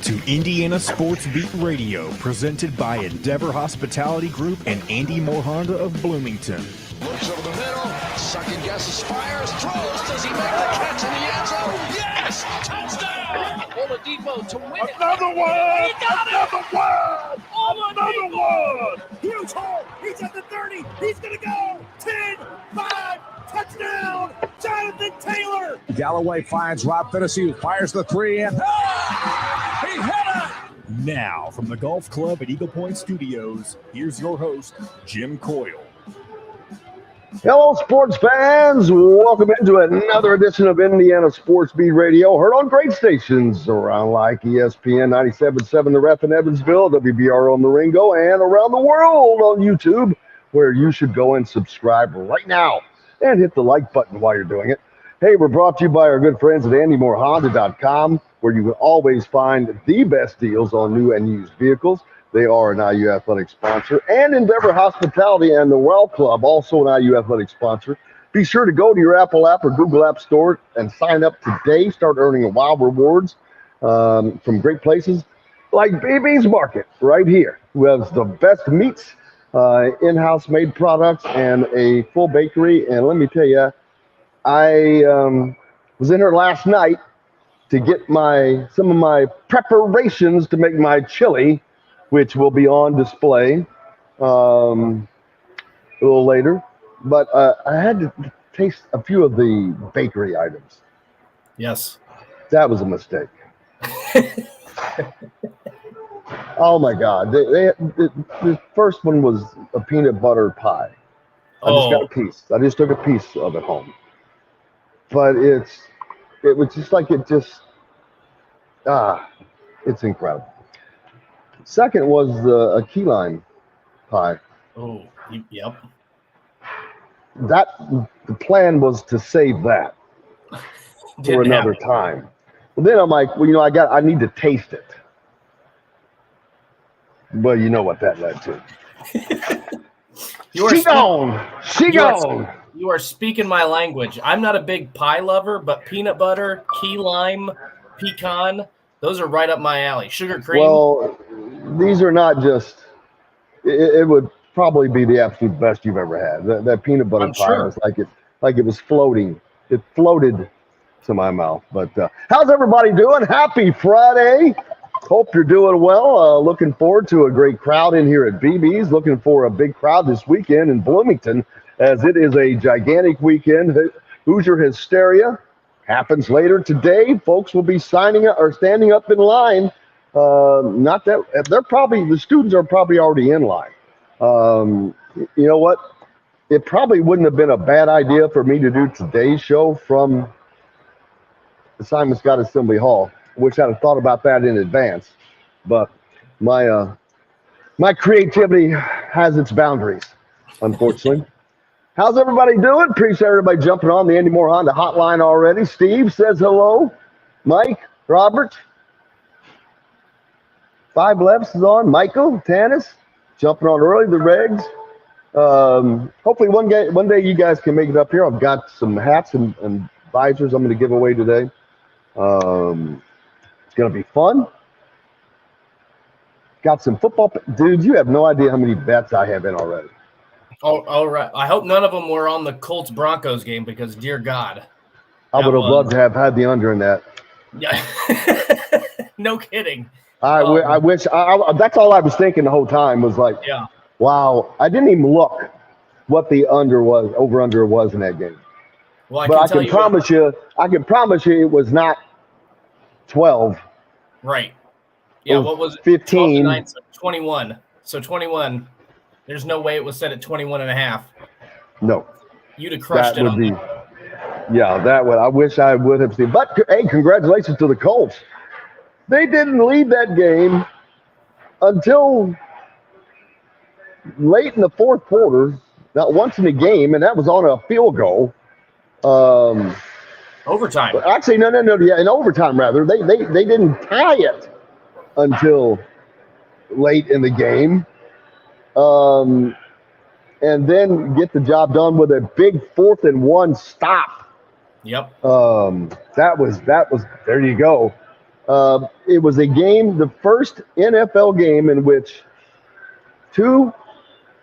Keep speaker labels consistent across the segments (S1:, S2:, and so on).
S1: To Indiana Sports Beat Radio, presented by Endeavor Hospitality Group and Andy Moore Honda of Bloomington.
S2: Looks over the middle, second guesses, fires, throws. Does he make the catch in the end zone? Yes! Touchdown! Oladipo to win it.
S3: Another one! Another one!
S2: Oladipo!
S3: Another one! Huge hole! He's at the 30! He's gonna go! 10, 5, touchdown! Jonathan Taylor!
S4: Galloway finds Rob Finnessy, who fires the three, and
S3: He hit it!
S1: Now, from the Golf Club at Eagle Point Studios, here's your host, Jim Coyle.
S5: Hello, sports fans. Welcome into another edition of Indiana Sports Beat Radio, heard on great stations around like ESPN 97.7 The Ref in Evansville, WBRO Marengo, and around the world on YouTube, where you should go and subscribe right now and hit the like button while you're doing it. Hey, we're brought to you by our good friends at AndyMooreHonda.com, where you can always find the best deals on new and used vehicles. They are an IU Athletic sponsor, and Endeavor Hospitality and the Well Club, also an IU Athletic sponsor. Be sure to go to your Apple app or Google App Store and sign up today. Start earning wild rewards from great places like BB's Market right here, who has the best meats, in-house made products, and a full bakery. And let me tell you, I was in here last night to get some of my preparations to make my chili, which will be on display a little later. But I had to taste a few of the bakery items.
S6: Yes.
S5: That was a mistake. Oh, my God. The first one was a peanut butter pie. I just got a piece. I just took a piece of it home. But it was just like it's incredible. Second was a key lime pie.
S6: Oh, yep.
S5: The plan was to save that for another time. But then I'm like, well, I need to taste it. But you know what that led to. She gone.
S6: You are speaking my language. I'm not a big pie lover, but peanut butter, key lime, pecan, those are right up my alley. Sugar cream.
S5: Well, these are not just – it would probably be the absolute best you've ever had. That peanut butter pie was like it was floating. It floated to my mouth. But how's everybody doing? Happy Friday. Hope you're doing well. Looking forward to a great crowd in here at BB's. Looking for a big crowd this weekend in Bloomington, as it is a gigantic weekend. Hoosier Hysteria happens later today. Folks will be standing up in line. The students are probably already in line. You know what? It probably wouldn't have been a bad idea for me to do today's show from the Simon Scott Assembly Hall. Wish I'd have thought about that in advance. But my creativity has its boundaries, unfortunately. How's everybody doing? Appreciate everybody jumping on the Andy Moore Honda hotline already. Steve says hello. Mike, Robert. Five Lefts is on. Michael, Tanis, jumping on early. The Regs. Hopefully one day you guys can make it up here. I've got some hats and visors I'm going to give away today. It's going to be fun. Got some football. Dude, you have no idea how many bets I have in already.
S6: Oh, all right. I hope none of them were on the Colts-Broncos game because, dear God.
S5: I would have loved to have had the under in that.
S6: Yeah. No kidding.
S5: I wish. That's all I was thinking the whole time was like,
S6: yeah.
S5: Wow. I didn't even look what the over-under was in that game.
S6: Well,
S5: I can promise you it was not 12.
S6: Right. Yeah, what was it?
S5: 15.
S6: 9, so 21. So 21. There's no way it was set at 21 and a half.
S5: No.
S6: You'd have crushed it on that.
S5: Yeah, that would. I wish I would have seen. But, hey, congratulations to the Colts. They didn't lead that game until late in the fourth quarter, not once in the game, and that was on a field goal.
S6: Overtime.
S5: Actually, no. Yeah, in overtime, rather. They didn't tie it until late in the game. And then get the job done with a big 4th and 1 stop.
S6: Yep.
S5: That was there you go. It was a game, the first NFL game in which 2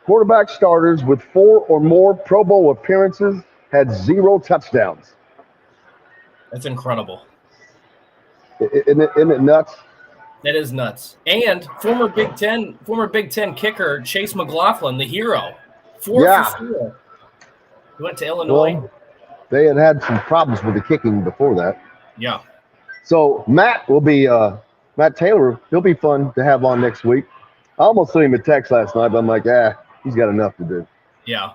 S5: quarterback starters with 4 or more Pro Bowl appearances had 0 touchdowns.
S6: That's incredible.
S5: Isn't it nuts?
S6: That is nuts. And former Big Ten kicker Chase McLaughlin, the hero, 4 for 4. He went to Illinois.
S5: Well, they had some problems with the kicking before that.
S6: Yeah.
S5: So Matt Taylor, he'll be fun to have on next week. I almost sent him a text last night, but I'm like, he's got enough to do.
S6: Yeah.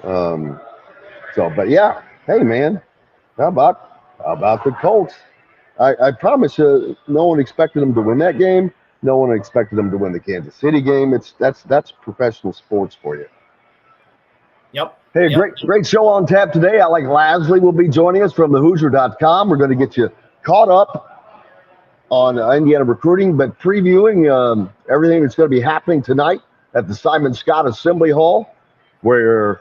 S5: But yeah, hey man, how about the Colts? I promise you, no one expected them to win that game. No one expected them to win the Kansas City game. That's professional sports for you.
S6: Yep.
S5: Hey, great show on tap today. Alec Lasley will be joining us from thehoosier.com. We're going to get you caught up on Indiana recruiting, but previewing everything that's going to be happening tonight at the Simon Scott Assembly Hall, where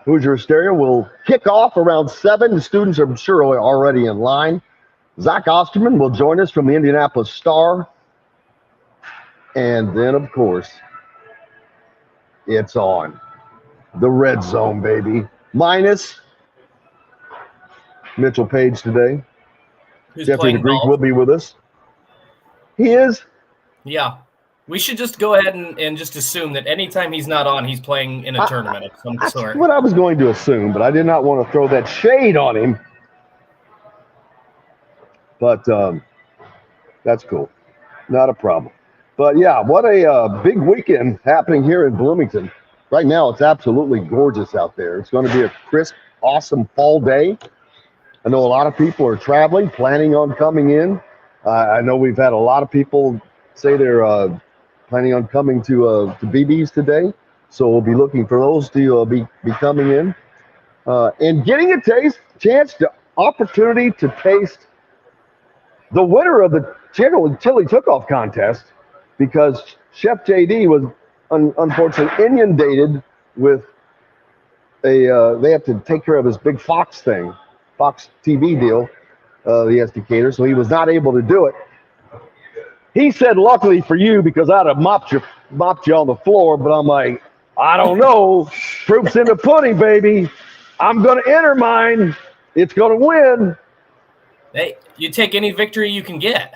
S5: Hoosier Hysteria will kick off around 7. The students, I'm sure, are already in line. Zach Osterman will join us from the Indianapolis Star. And then, of course, it's on. The Red Zone, baby. Minus Mitchell Page today.
S6: Who's
S5: Jeffrey the Greek
S6: golf?
S5: will be with us. He is.
S6: Yeah. We should just go ahead and just assume that anytime he's not on, he's playing in a tournament of some
S5: That's
S6: sort.
S5: what I was going to assume, but I did not want to throw that shade on him. But that's cool. Not a problem. But yeah, what a big weekend happening here in Bloomington. Right now, it's absolutely gorgeous out there. It's going to be a crisp, awesome fall day. I know a lot of people are traveling, planning on coming in. I know we've had a lot of people say they're planning on coming to BB's today. So we'll be looking for those to be coming in. And getting a opportunity to taste the winner of the chili cook-off contest, because Chef JD was unfortunately inundated with they have to take care of his big Fox TV deal, he has to cater, so he was not able to do it. He said, luckily for you, because I'd have mopped you on the floor, but I'm like, I don't know. Proof's in the pudding, baby. I'm going to enter mine. It's going to win.
S6: Hey, you take any victory you can get.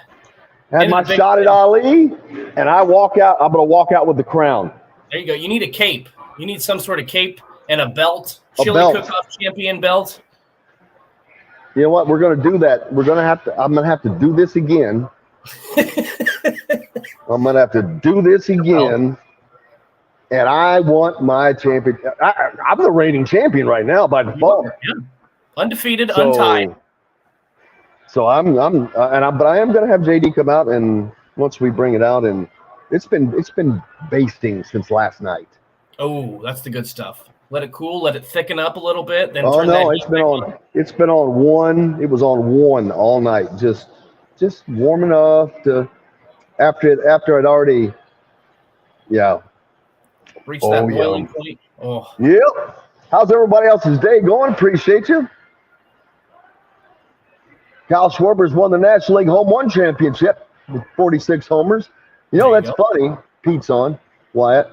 S5: Had my shot at Ali, and I walk out. I'm going to walk out with the crown.
S6: There you go. You need a cape. You need some sort of cape and a belt. Chili cook-off champion belt.
S5: You know what? We're going to do that. I'm going to have to do this again. I'm going to have to do this again. And I want my champion. I'm the reigning champion right now by default.
S6: Yeah. Undefeated, untied.
S5: So but I am going to have JD come out, and once we bring it out, and it's been basting since last night.
S6: Oh, that's the good stuff. Let it cool, let it thicken up a little bit. Then
S5: it's been on 1. It was on 1 all night, just warm enough to after I'd already
S6: reach that boiling point. Oh.
S5: Yep. How's everybody else's day going? Appreciate you. Kyle Schwarber's won the National League Home Run Championship with 46 homers. You know, that's funny. Pete's on. Wyatt.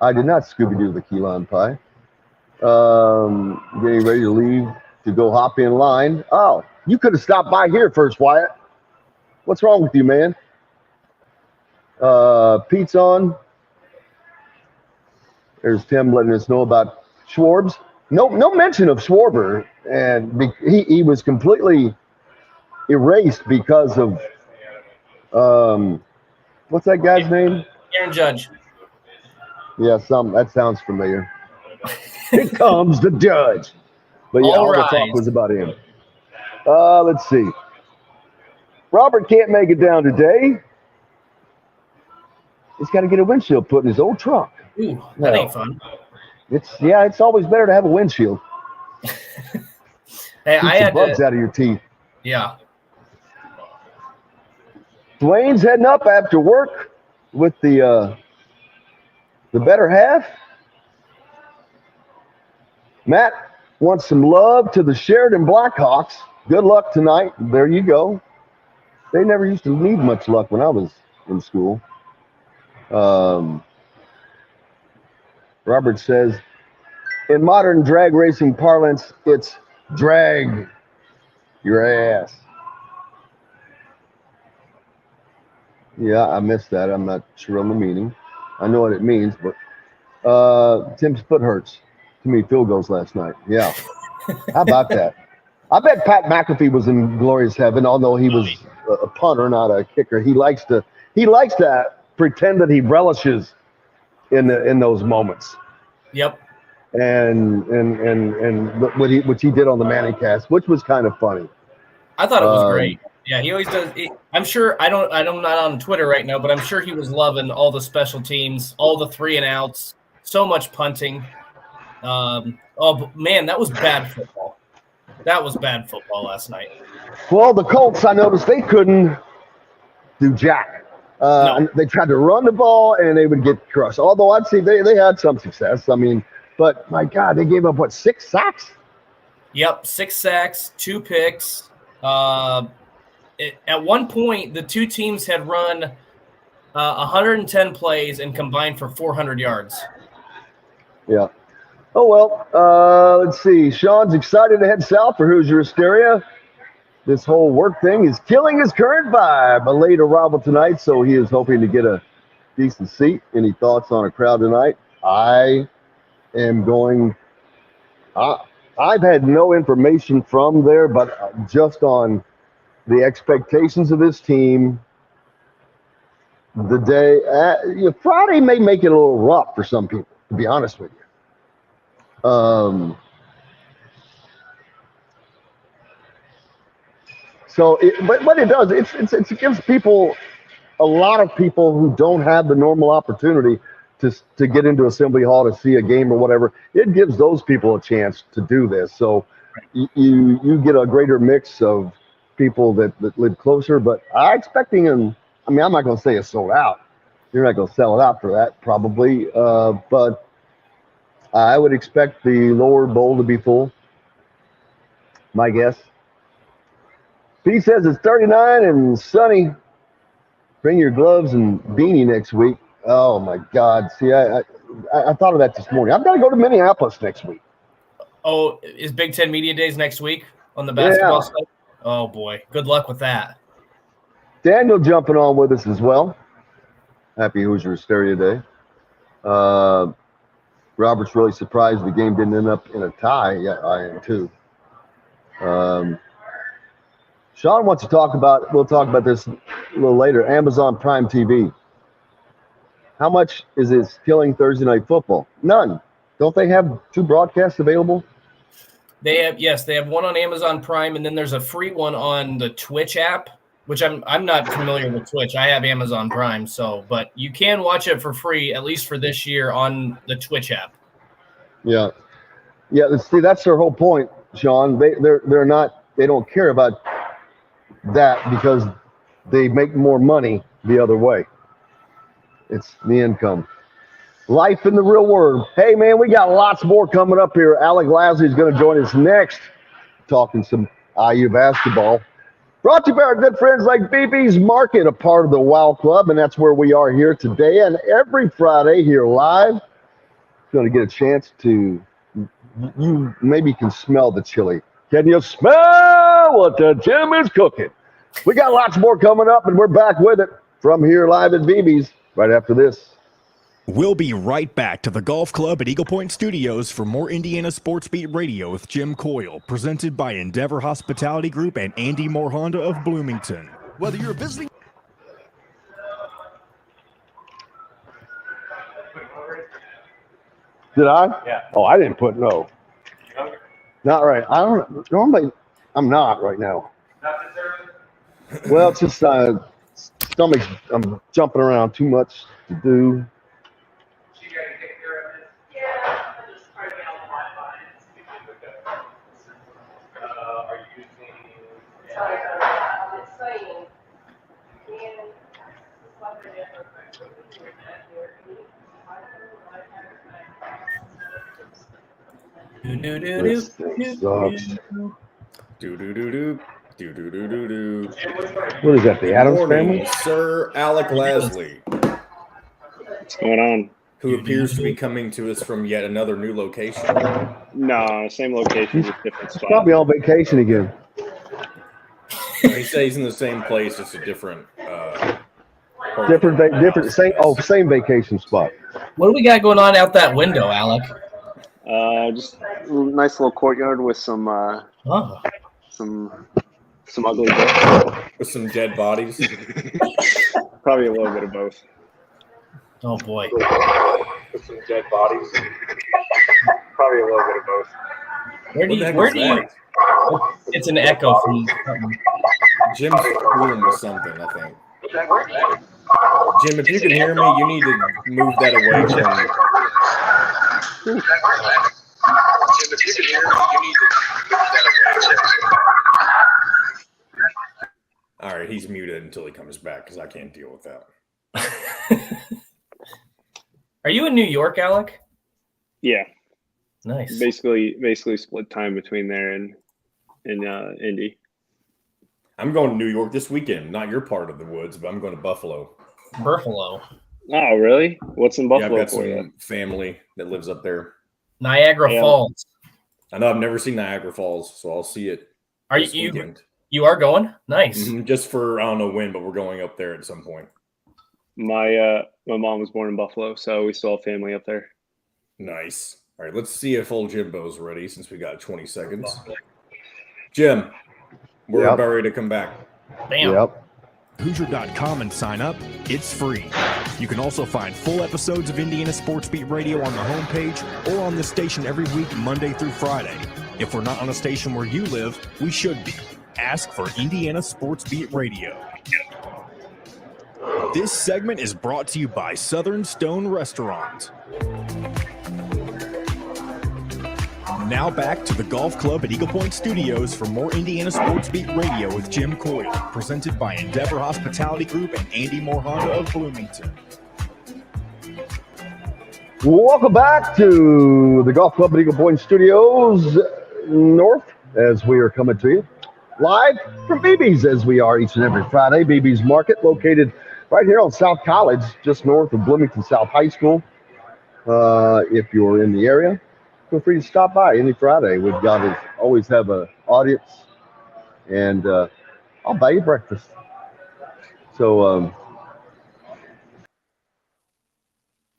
S5: I did not Scooby-Doo the key lime pie. Getting ready to leave to go hop in line. Oh, you could have stopped by here first, Wyatt. What's wrong with you, man? Pete's on. There's Tim letting us know about Schwarbs. No mention of Schwarber, and he was completely erased because of what's that guy's name?
S6: Aaron Judge.
S5: Yeah, that sounds familiar. Here comes the judge. But yeah, all the talk was about him. Let's see. Robert can't make it down today. He's got to get a windshield put in his old truck.
S6: Ooh, that ain't fun.
S5: It's always better to have a windshield.
S6: Hey,
S5: I had bugs out of your teeth.
S6: Yeah.
S5: Dwayne's heading up after work with the better half. Matt, wants some love to the Sheridan Blackhawks. Good luck tonight. There you go. They never used to need much luck when I was in school. Robert says, in modern drag racing parlance, it's drag your ass. Yeah, I missed that. I'm not sure on the meaning. I know what it means, but Tim's foot hurts. Too many field goals last night. Yeah. How about that? I bet Pat McAfee was in glorious heaven, although he was a punter, not a kicker. He likes to pretend that he relishes in those moments.
S6: Yep.
S5: And what he did on the Manning cast, which was kind of funny.
S6: I thought it was great. Yeah, he always does. I'm sure I'm not on Twitter right now, but I'm sure he was loving all the special teams, all the 3 and outs, so much punting. Man, that was bad football. That was bad football last night.
S5: Well, the Colts, I noticed they couldn't do jack.
S6: No.
S5: They tried to run the ball and they would get crushed. Although I'd say they had some success. I mean, but my God, they gave up 6 sacks?
S6: Yep, 6 sacks, 2 picks. At one point, the 2 teams had run 110 plays and combined for 400 yards.
S5: Yeah. Oh, well, let's see. Sean's excited to head south for Hoosier Hysteria. This whole work thing is killing his current vibe. A late arrival tonight, so he is hoping to get a decent seat. Any thoughts on a crowd tonight? I am going I've had no information from there, but just on the expectations of this team, the day Friday may make it a little rough for some people, to be honest with you. But what it does, it gives people, a lot of people who don't have the normal opportunity to get into Assembly Hall to see a game or whatever, it gives those people a chance to do this. So you get a greater mix of people that live closer. But I'm expecting I'm not going to say it's sold out. You're not going to sell it out for that probably. But I would expect the lower bowl to be full. My guess. Pete says it's 39 and sunny. Bring your gloves and beanie next week. Oh my God! See, I thought of that this morning. I've got to go to Minneapolis next week.
S6: Oh, is Big Ten Media Days next week on the basketball side? Oh boy, good luck with that.
S5: Daniel jumping on with us as well. Happy Hoosier Hysteria Day. Robert's really surprised the game didn't end up in a tie. Yeah, I am too. Sean wants to talk about, we'll talk about this a little later, Amazon Prime TV. How much is it killing Thursday Night Football? None. Don't they have 2 broadcasts available?
S6: They have one on Amazon Prime, and then there's a free one on the Twitch app, which I'm not familiar with Twitch. I have Amazon Prime, but you can watch it for free, at least for this year, on the Twitch app.
S5: Yeah. See, that's their whole point, Sean. They don't care about that because they make more money the other way. It's the income. Life in the real world. Hey, man, we got lots more coming up here. Alec Lasley is going to join us next, talking some IU basketball. Brought to you by our good friends like BB's Market, a part of the Wow Club, and that's where we are here today and every Friday here live. Going to get a chance to, you maybe can smell the chili. Can you smell what the Jim is cooking? We got lots more coming up, and we're back with it from here live at BB's right after this.
S1: We'll be right back to the Golf Club at Eagle Point Studios for more Indiana Sports Beat Radio with Jim Coyle, presented by Endeavor Hospitality Group and Andy Moore Honda of Bloomington. Whether you're visiting...
S5: Did I? Yeah. Oh, I didn't put no. Not right. I don't. Normally, I'm not right now. Well, it's just stomach's. I'm jumping around too much to do. This thing sucks.
S1: Do-do-do-do.
S5: What is that, the
S1: Good
S5: Addams
S1: morning,
S5: family?
S1: Sir Alec Lasley,
S7: What's going on?
S1: who appears to be coming to us from yet another new location.
S7: No, same location, just different spot.
S5: Probably on vacation again.
S1: He says he's in the same place, just a different
S5: Same vacation spot.
S6: What do we got going on out that window, Alec?
S7: Just a nice little courtyard with some ugly books.
S1: with some dead bodies.
S7: Probably a little bit of both.
S6: Oh boy.
S7: With some dead bodies. Probably a little bit of both.
S6: Where do you it's an echo from
S1: Jim's fooling with something, I think. Jim, if you can hear me, you need to move that away from me.
S7: Jim, if you can hear me, you need to move that away.
S1: All right, he's muted until he comes back because I can't deal with that.
S6: Are you in New York, Alec?
S7: Yeah.
S6: Nice.
S7: Basically split time between there and Indy.
S1: I'm going to New York this weekend. Not your part of the woods, but I'm going to Buffalo.
S6: Buffalo.
S7: Oh, really? What's in Buffalo
S1: I've got
S7: for you?
S1: some family that lives up there.
S6: Niagara Falls.
S1: I know I've never seen Niagara Falls, so I'll see it.
S6: Are you are going? Nice.
S1: Mm-hmm. Just for I don't know when, but we're going up there at some point.
S7: My mom was born in Buffalo, so we still have family up there.
S1: Nice. All right, let's see if old Jimbo's ready since we got 20 seconds. Jim, we're about ready to come back.
S6: Bam.
S5: Yep.
S1: Hoosier.com and sign up. It's free. You can also find full episodes of Indiana Sports Beat Radio on the homepage or on this station every week, Monday through Friday. If we're not on a station where you live, we should be. Ask for Indiana Sports Beat Radio. This segment is brought to you by Southern Stone Restaurant. Now back to the Golf Club at Eagle Point Studios for more Indiana Sports Beat Radio with Jim Coyle, presented by Endeavor Hospitality Group and Andy Moore Honda of Bloomington.
S5: Welcome back to the Golf Club at Eagle Point Studios North, as we are coming to you live from BB's, as we are each and every Friday. BB's Market, located right here on South College, just north of Bloomington South High School. If you're in the area, feel free to stop by any Friday. We've always have an audience, and I'll buy you breakfast. So,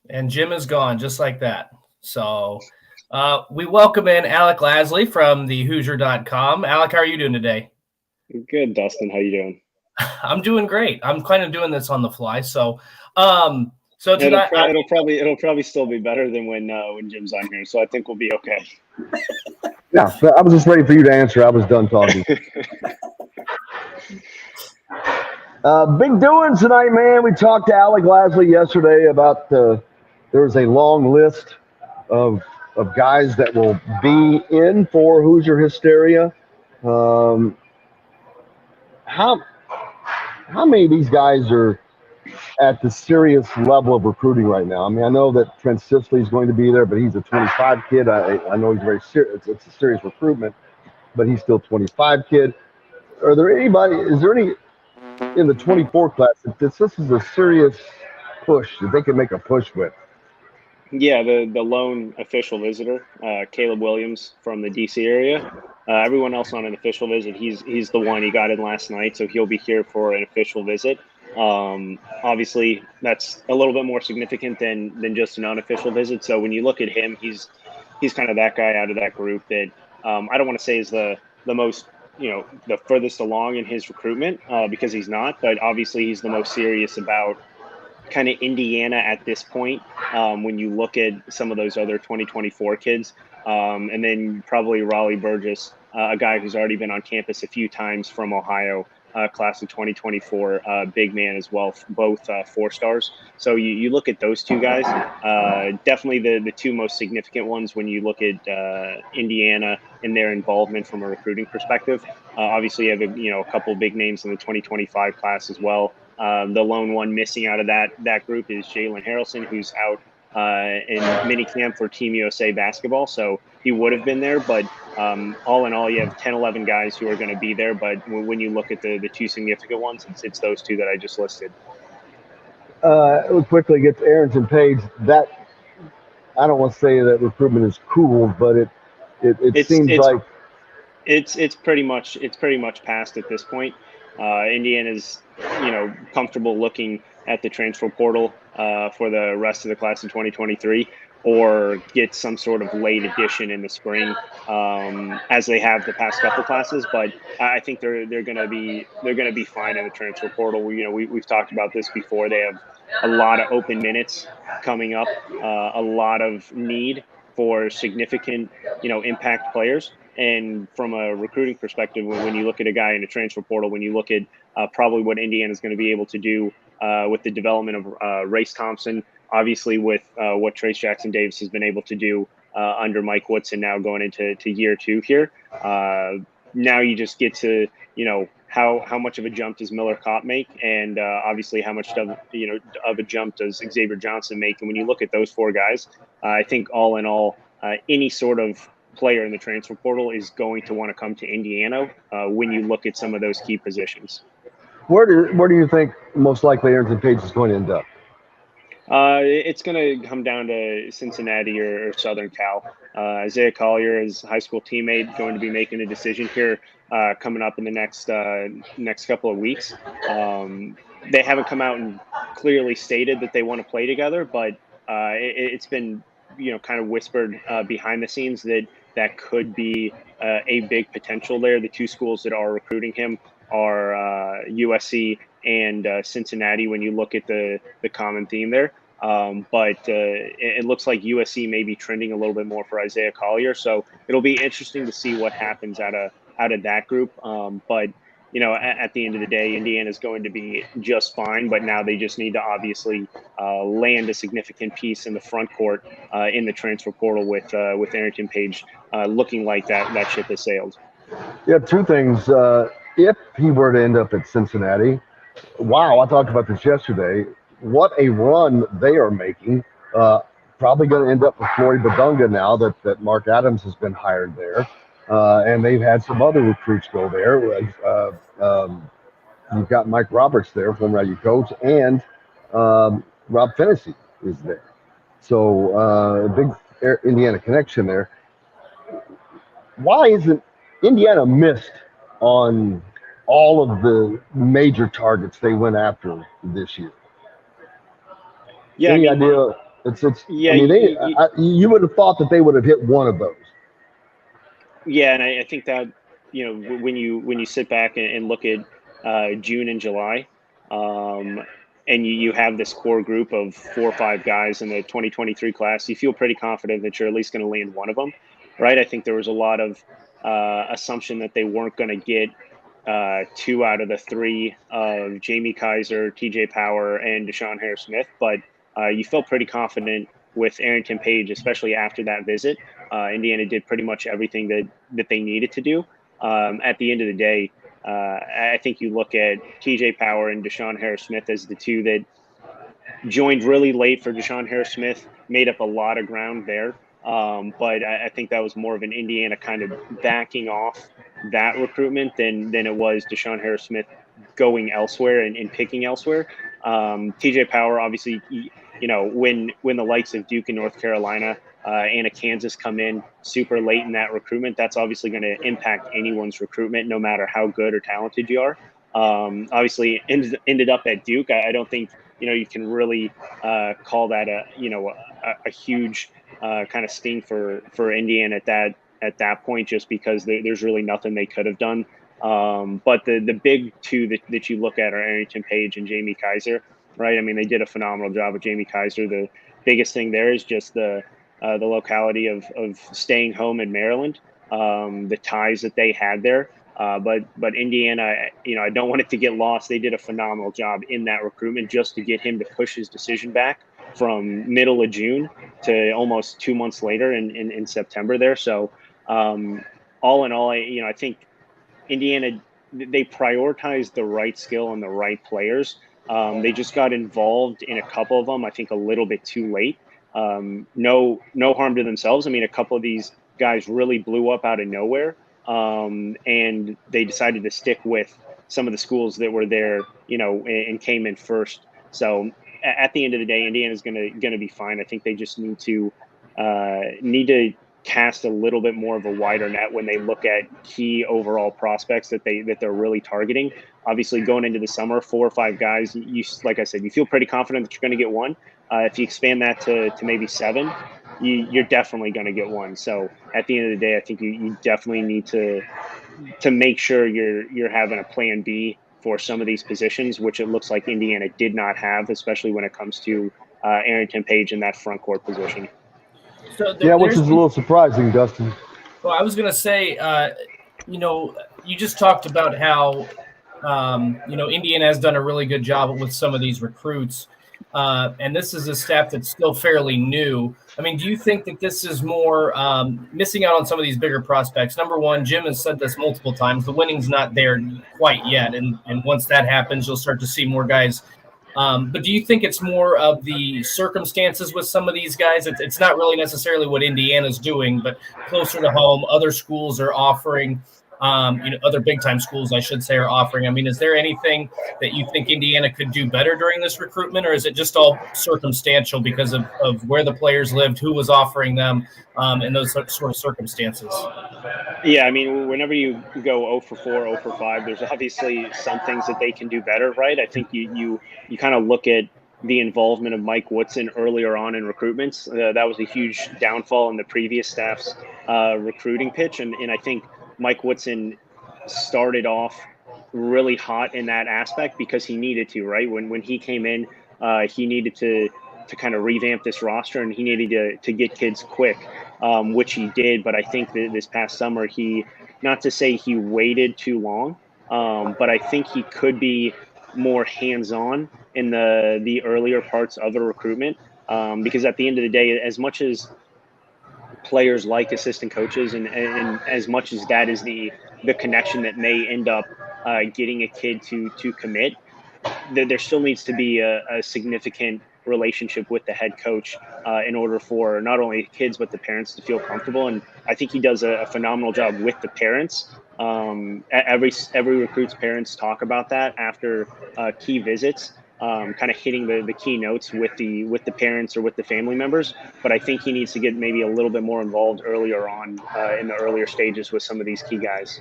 S6: And Jim is gone just like that. So we welcome in Alec Lasley from the Hoosier.com. Alec, how are you doing today?
S7: Good, Dustin. How you doing?
S6: I'm doing great. I'm kind of doing this on the fly. So tonight
S7: it'll probably still be better than when Jim's on here. So I think we'll be okay.
S5: yeah, I was just waiting for you to answer. I was done talking. Big doings tonight, man. We talked to Alec Lasley yesterday about there's a long list of guys that will be in for Hoosier Hysteria. How many of these guys are at the serious level of recruiting right now? I mean, I know that Trent Sisley is going to be there, but he's a 25 kid. I know he's very serious. It's a serious recruitment, but he's still 25 kid. Is there any in the 24 class that this is a serious push that they can make a push with?
S7: Yeah, the lone official visitor, Caleb Williams from the DC area. Everyone else on an official visit, he's the one. He got in last night, so he'll be here for an official visit. Obviously, that's a little bit more significant than just an unofficial visit. So when you look at him, he's kind of that guy out of that group that I don't want to say is the most, the furthest along in his recruitment because he's not, but obviously he's the most serious about kind of Indiana at this point when you look at some of those other 2024 kids. And then probably Raleigh Burgess, a guy who's already been on campus a few times from Ohio, class of 2024, big man as well, both 4 stars. So you look at those two guys, definitely the two most significant ones when you look at Indiana and their involvement from a recruiting perspective. Obviously, you have a couple big names in the 2025 class as well. The lone one missing out of that group is Jalen Harrelson, who's out in minicamp for Team USA basketball, so he would have been there. But all in all, you have 10, 11 guys who are going to be there. But when you look at the two significant ones, it's those two that I just listed.
S5: We'll quickly get to Arrington Page. That, I don't want to say that recruitment is cool, but it seems like
S7: it's pretty much past at this point. Indiana's comfortable looking at the transfer portal for the rest of the class of 2023, or get some sort of late addition in the spring, as they have the past couple classes. But I think they're going to be fine in the transfer portal. We've talked about this before. They have a lot of open minutes coming up, a lot of need for significant impact players. And from a recruiting perspective, when you look at a guy in the transfer portal, when you look at probably what Indiana is going to be able to do with the development of Race Thompson, obviously with what Trace Jackson Davis has been able to do under Mike Woodson, now going into year 2 here. Now you just get to, how much of a jump does Miller Kopp make? And obviously how much of a jump does Xavier Johnson make? And when you look at those 4 guys, I think all in all, any sort of player in the transfer portal is going to want to come to Indiana when you look at some of those key positions.
S5: Where do you think most likely Arrington Page is going to end up?
S7: It's going to come down to Cincinnati or Southern Cal. Isaiah Collier, his high school teammate, going to be making a decision here coming up in the next couple of weeks. They haven't come out and clearly stated that they want to play together, but it's been kind of whispered behind the scenes that could be a big potential there. The 2 schools that are recruiting him are USC and Cincinnati, when you look at the common theme there. But it looks like USC may be trending a little bit more for Isaiah Collier. So it'll be interesting to see what happens out of that group. But at the end of the day, Indiana is going to be just fine. But now they just need to obviously land a significant piece in the front court in the transfer portal with Arrington Page looking like that ship has sailed.
S5: Yeah, 2 things. If he were to end up at Cincinnati, wow, I talked about this yesterday. What a run they are making. Probably going to end up with Flory Badunga now that Mark Adams has been hired there. And they've had some other recruits go there. You've got Mike Roberts there, former IU coach, and Rob Fennessy is there. So a big Indiana connection there. Why isn't Indiana missed on all of the major targets they went after this year?
S7: Yeah,
S5: Any idea?
S7: Yeah,
S5: you would have thought that they would have hit one of those.
S7: Yeah, and I think that when you sit back and look at June and July, and you have this core group of 4 or 5 guys in the 2023 class, you feel pretty confident that you're at least going to land one of them, right? I think there was a lot of assumption that they weren't going to get 2 out of the 3 of Jamie Kaiser, TJ Power, and Deshaun Harris-Smith, but you felt pretty confident with Arrington Page, especially after that visit. Indiana did pretty much everything that they needed to do. At the end of the day, I think you look at TJ Power and Deshaun Harris-Smith as the 2 that joined really late for Deshaun Harris-Smith, made up a lot of ground there. But I think that was more of an Indiana kind of backing off that recruitment than it was Deshaun Harris-Smith going elsewhere and picking elsewhere. TJ Power, obviously, when the likes of Duke and North Carolina and a Kansas come in super late in that recruitment, that's obviously going to impact anyone's recruitment, no matter how good or talented you are. Obviously, ended up at Duke. I don't think you can really call that a huge kind of sting for Indiana at that point, just because there's really nothing they could have done. But the big 2 that you look at are Arrington Page and Jamie Kaiser, right? I mean, they did a phenomenal job with Jamie Kaiser. The biggest thing there is just the locality of staying home in Maryland, the ties that they had there. But Indiana, I don't want it to get lost. They did a phenomenal job in that recruitment just to get him to push his decision back from middle of June to almost 2 months later in September there. So all in all, I think Indiana, they prioritized the right skill and the right players. They just got involved in a couple of them, I think, a little bit too late. no harm to themselves. I mean, a couple of these guys really blew up out of nowhere, and they decided to stick with some of the schools that were there, and came in first. So at the end of the day, Indiana's gonna be fine. I think they just need to cast a little bit more of a wider net when they look at key overall prospects that they're really targeting. Obviously, going into the summer, 4 or 5 guys, you like I said, you feel pretty confident that you're going to get one. If you expand that to maybe 7, you're definitely going to get one. So at the end of the day, I think you definitely need to make sure you're having a plan B for some of these positions, which it looks like Indiana did not have, especially when it comes to Arrington Page in that front court position.
S6: So
S5: which is a little surprising, Dustin.
S6: Well, I was going to say, you just talked about how, Indiana has done a really good job with some of these recruits. And this is a staff that's still fairly new. I mean, do you think that this is more missing out on some of these bigger prospects? Number one, Jim has said this multiple times, the winning's not there quite yet. And once that happens, you'll start to see more guys. But do you think it's more of the circumstances with some of these guys? It's not really necessarily what Indiana's doing, but closer to home, other schools are offering, other big-time schools, I should say, are offering. I mean, is there anything that you think Indiana could do better during this recruitment, or is it just all circumstantial because of where the players lived, who was offering them, and those sort of circumstances?
S7: Yeah, I mean, whenever you go 0 for 4, 0 for 5, there's obviously some things that they can do better, right? I think you kind of look at the involvement of Mike Woodson earlier on in recruitments. That was a huge downfall in the previous staff's recruiting pitch, and I think Mike Woodson started off really hot in that aspect because he needed to, right? When he came in, he needed to kind of revamp this roster, and he needed to get kids quick, which he did. But I think that this past summer, not to say he waited too long, but I think he could be more hands-on in the earlier parts of a recruitment, because at the end of the day, as much as players like assistant coaches, and as much as that is the connection that may end up getting a kid to commit, there still needs to be a significant relationship with the head coach in order for not only kids but the parents to feel comfortable. And I think he does a phenomenal job with the parents. Every recruit's parents talk about that after key visits, kind of hitting the key notes with the parents or with the family members. But I think he needs to get maybe a little bit more involved earlier on in the earlier stages with some of these key guys.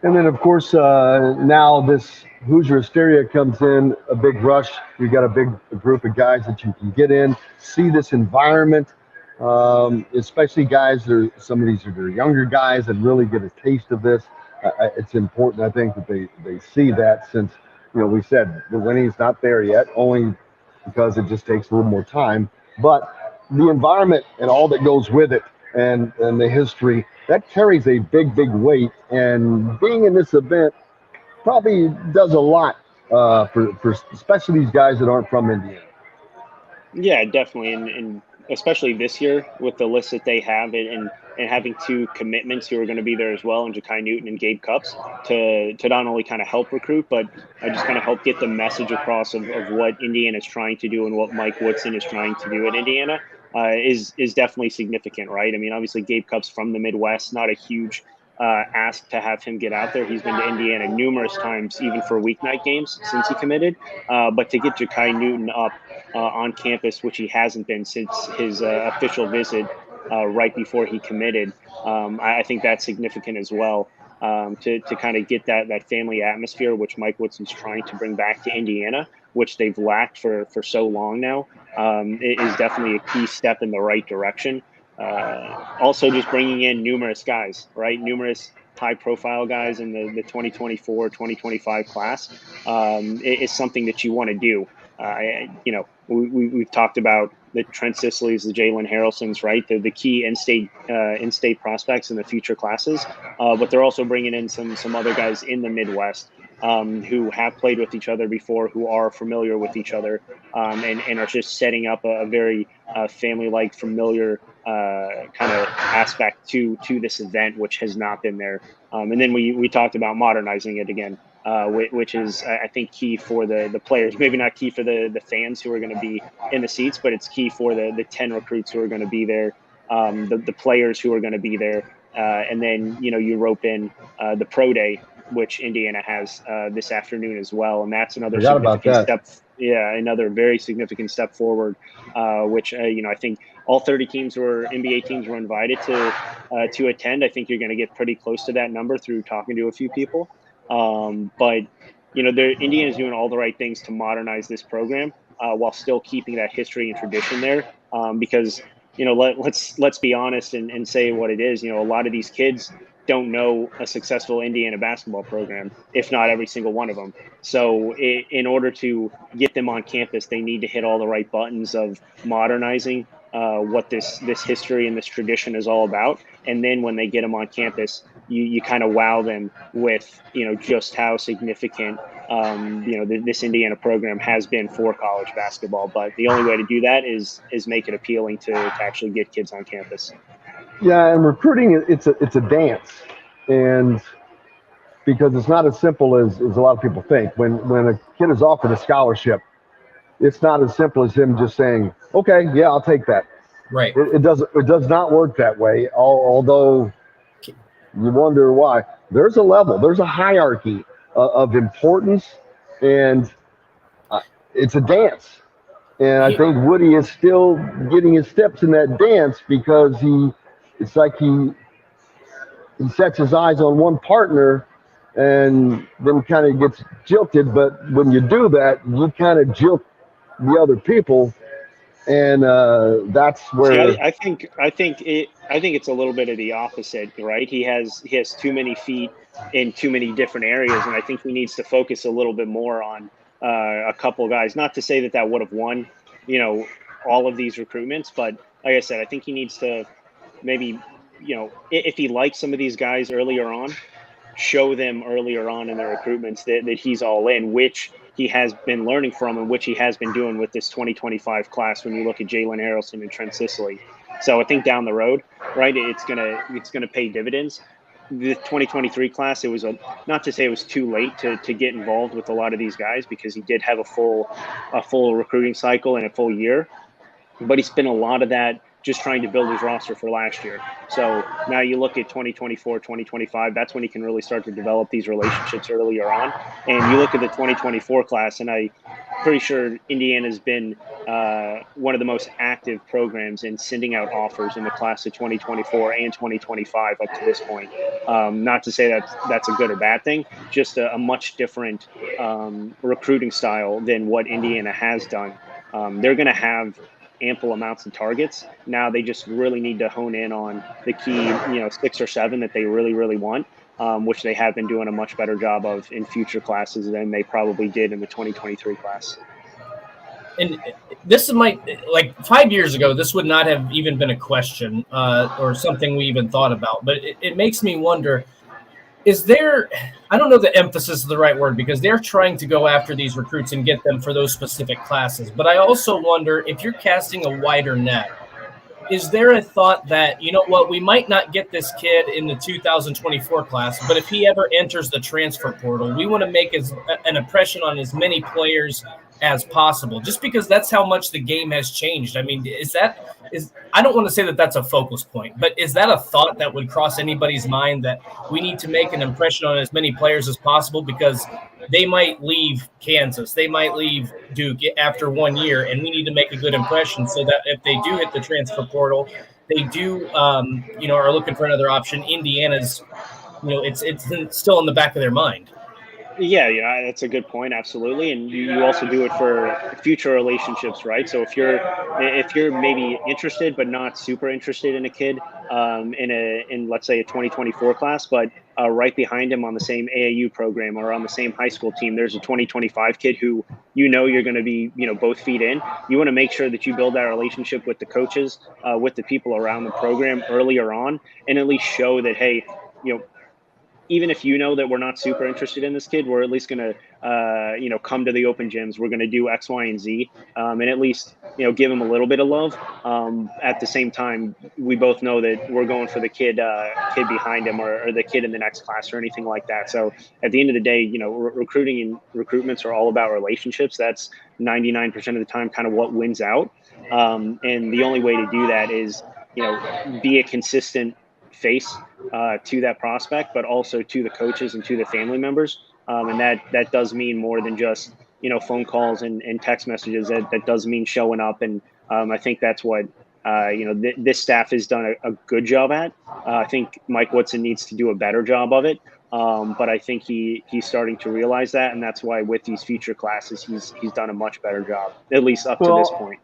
S5: And then, of course, now this Hoosier Hysteria comes in, a big rush. You've got a big group of guys that you can get in, see this environment, especially guys some of these are younger guys that really get a taste of this. It's important, I think, that they see that, since, we said the winning's not there yet, only because it just takes a little more time. But the environment and all that goes with it, and the history, that carries a big weight. And being in this event probably does a lot for especially these guys that aren't from Indiana.
S7: Yeah, definitely. And especially this year with the list that they have, and having 2 commitments who are going to be there as well, and Ja'Kai Newton and Gabe Cupps, to not only kind of help recruit, but just kind of help get the message across of what Indiana is trying to do and what Mike Woodson is trying to do at Indiana. Is definitely significant, right? I mean, obviously Gabe Cupps from the Midwest, not a huge ask to have him get out there. He's been to Indiana numerous times, even for weeknight games since he committed. But to get Ja'Kai Newton up on campus, which he hasn't been since his official visit right before he committed, I think that's significant as well. To kind of get that family atmosphere, which Mike Woodson's trying to bring back to Indiana, which they've lacked for so long now, it is definitely a key step in the right direction. Also, just bringing in numerous guys, right? Numerous high-profile guys in the 2024-2025 class is something that you want to do. We've talked about the Trent Sicilies, the Jalen Harrelsons, right? The key in-state prospects in the future classes. But they're also bringing in some other guys in the Midwest who have played with each other before, who are familiar with each other, and are just setting up a very family-like, familiar kind of aspect to this event, which has not been there. And then we talked about modernizing it again. which is, I think, key for the players. Maybe not key for the fans who are going to be in the seats, but it's key for the 10 recruits who are going to be there, the players who are going to be there. And then, you rope in the pro day, which Indiana has this afternoon as well. And that's another significant step. Yeah, another very significant step forward, which, I think all 30 teams or NBA teams were invited to attend. I think you're going to get pretty close to that number through talking to a few people. But Indiana's doing all the right things to modernize this program while still keeping that history and tradition there. Because let's be honest and say what it is. A lot of these kids don't know a successful Indiana basketball program, if not every single one of them. So in order to get them on campus, they need to hit all the right buttons of modernizing what this history and this tradition is all about. And then when they get them on campus, you kind of wow them with, just how significant, this Indiana program has been for college basketball. But the only way to do that is make it appealing to actually get kids on campus.
S5: Yeah, and recruiting, it's a dance. And because it's not as simple as a lot of people think. When a kid is offered a scholarship, it's not as simple as him just saying, okay, yeah, I'll take that.
S6: Right.
S5: It does not work that way, although you wonder why. There's a level, there's a hierarchy of importance, and it's a dance. And I think Woody is still getting his steps in that dance because it's like he sets his eyes on one partner and then kind of gets jilted. But when you do that, you kind of jilt the other people. And that's where
S7: I think it's a little bit of the opposite, right? He has too many feet in too many different areas, and I think he needs to focus a little bit more on a couple of guys. Not to say that would have won, all of these recruitments, but like I said, I think he needs to maybe, if he likes some of these guys earlier on, show them earlier on in their recruitments that he's all in, which he has been learning from and which he has been doing with this 2025 class when you look at Jalen Harrelson and Trent Sicily. So I think down the road, right, it's gonna pay dividends. The 2023 class, it was not to say it was too late to get involved with a lot of these guys because he did have a full recruiting cycle and a full year, but he spent a lot of that just trying to build his roster for last year. So now you look at 2024, 2025, that's when he can really start to develop these relationships earlier on. And you look at the 2024 class, and I'm pretty sure Indiana's been one of the most active programs in sending out offers in the class of 2024 and 2025 up to this point. Not to say that's a good or bad thing, just a much different recruiting style than what Indiana has done. They're going to have ample amounts of targets. Now they just really need to hone in on the key, 6 or 7 that they really, really want, which they have been doing a much better job of in future classes than they probably did in the 2023 class.
S6: And this might, like 5 years ago, this would not have even been a question or something we even thought about. But it makes me wonder, is there, I don't know the emphasis is the right word because they're trying to go after these recruits and get them for those specific classes. But I also wonder if you're casting a wider net, is there a thought that, you know what, we might not get this kid in the 2024 class, but if he ever enters the transfer portal, we want to make an impression on as many players as possible, just because that's how much the game has changed. I mean, I don't want to say that that's a focus point, but is that a thought that would cross anybody's mind that we need to make an impression on as many players as possible because they might leave Kansas, they might leave Duke after 1 year, and we need to make a good impression so that if they do hit the transfer portal, they do, are looking for another option. Indiana's, it's still in the back of their mind.
S7: Yeah, that's a good point. Absolutely. And you also do it for future relationships, right? So if you're maybe interested, but not super interested in a kid in let's say a 2024 class, but right behind him on the same AAU program or on the same high school team, there's a 2025 kid who, you're going to be, both feet in. You want to make sure that you build that relationship with the coaches, with the people around the program earlier on, and at least show that, hey, even if you know that we're not super interested in this kid, we're at least going to, come to the open gyms. We're going to do X, Y, and Z, and at least, give him a little bit of love. At the same time, we both know that we're going for the kid behind him or the kid in the next class or anything like that. So at the end of the day, recruiting and recruitments are all about relationships. That's 99% of the time kind of what wins out. And the only way to do that is, be a consistent face to that prospect, but also to the coaches and to the family members. And that does mean more than just, phone calls and text messages. That does mean showing up. And I think that's what, this staff has done a good job at. I think Mike Woodson needs to do a better job of it. But I think he's starting to realize that. And that's why with these future classes, he's done a much better job, at least up to this point.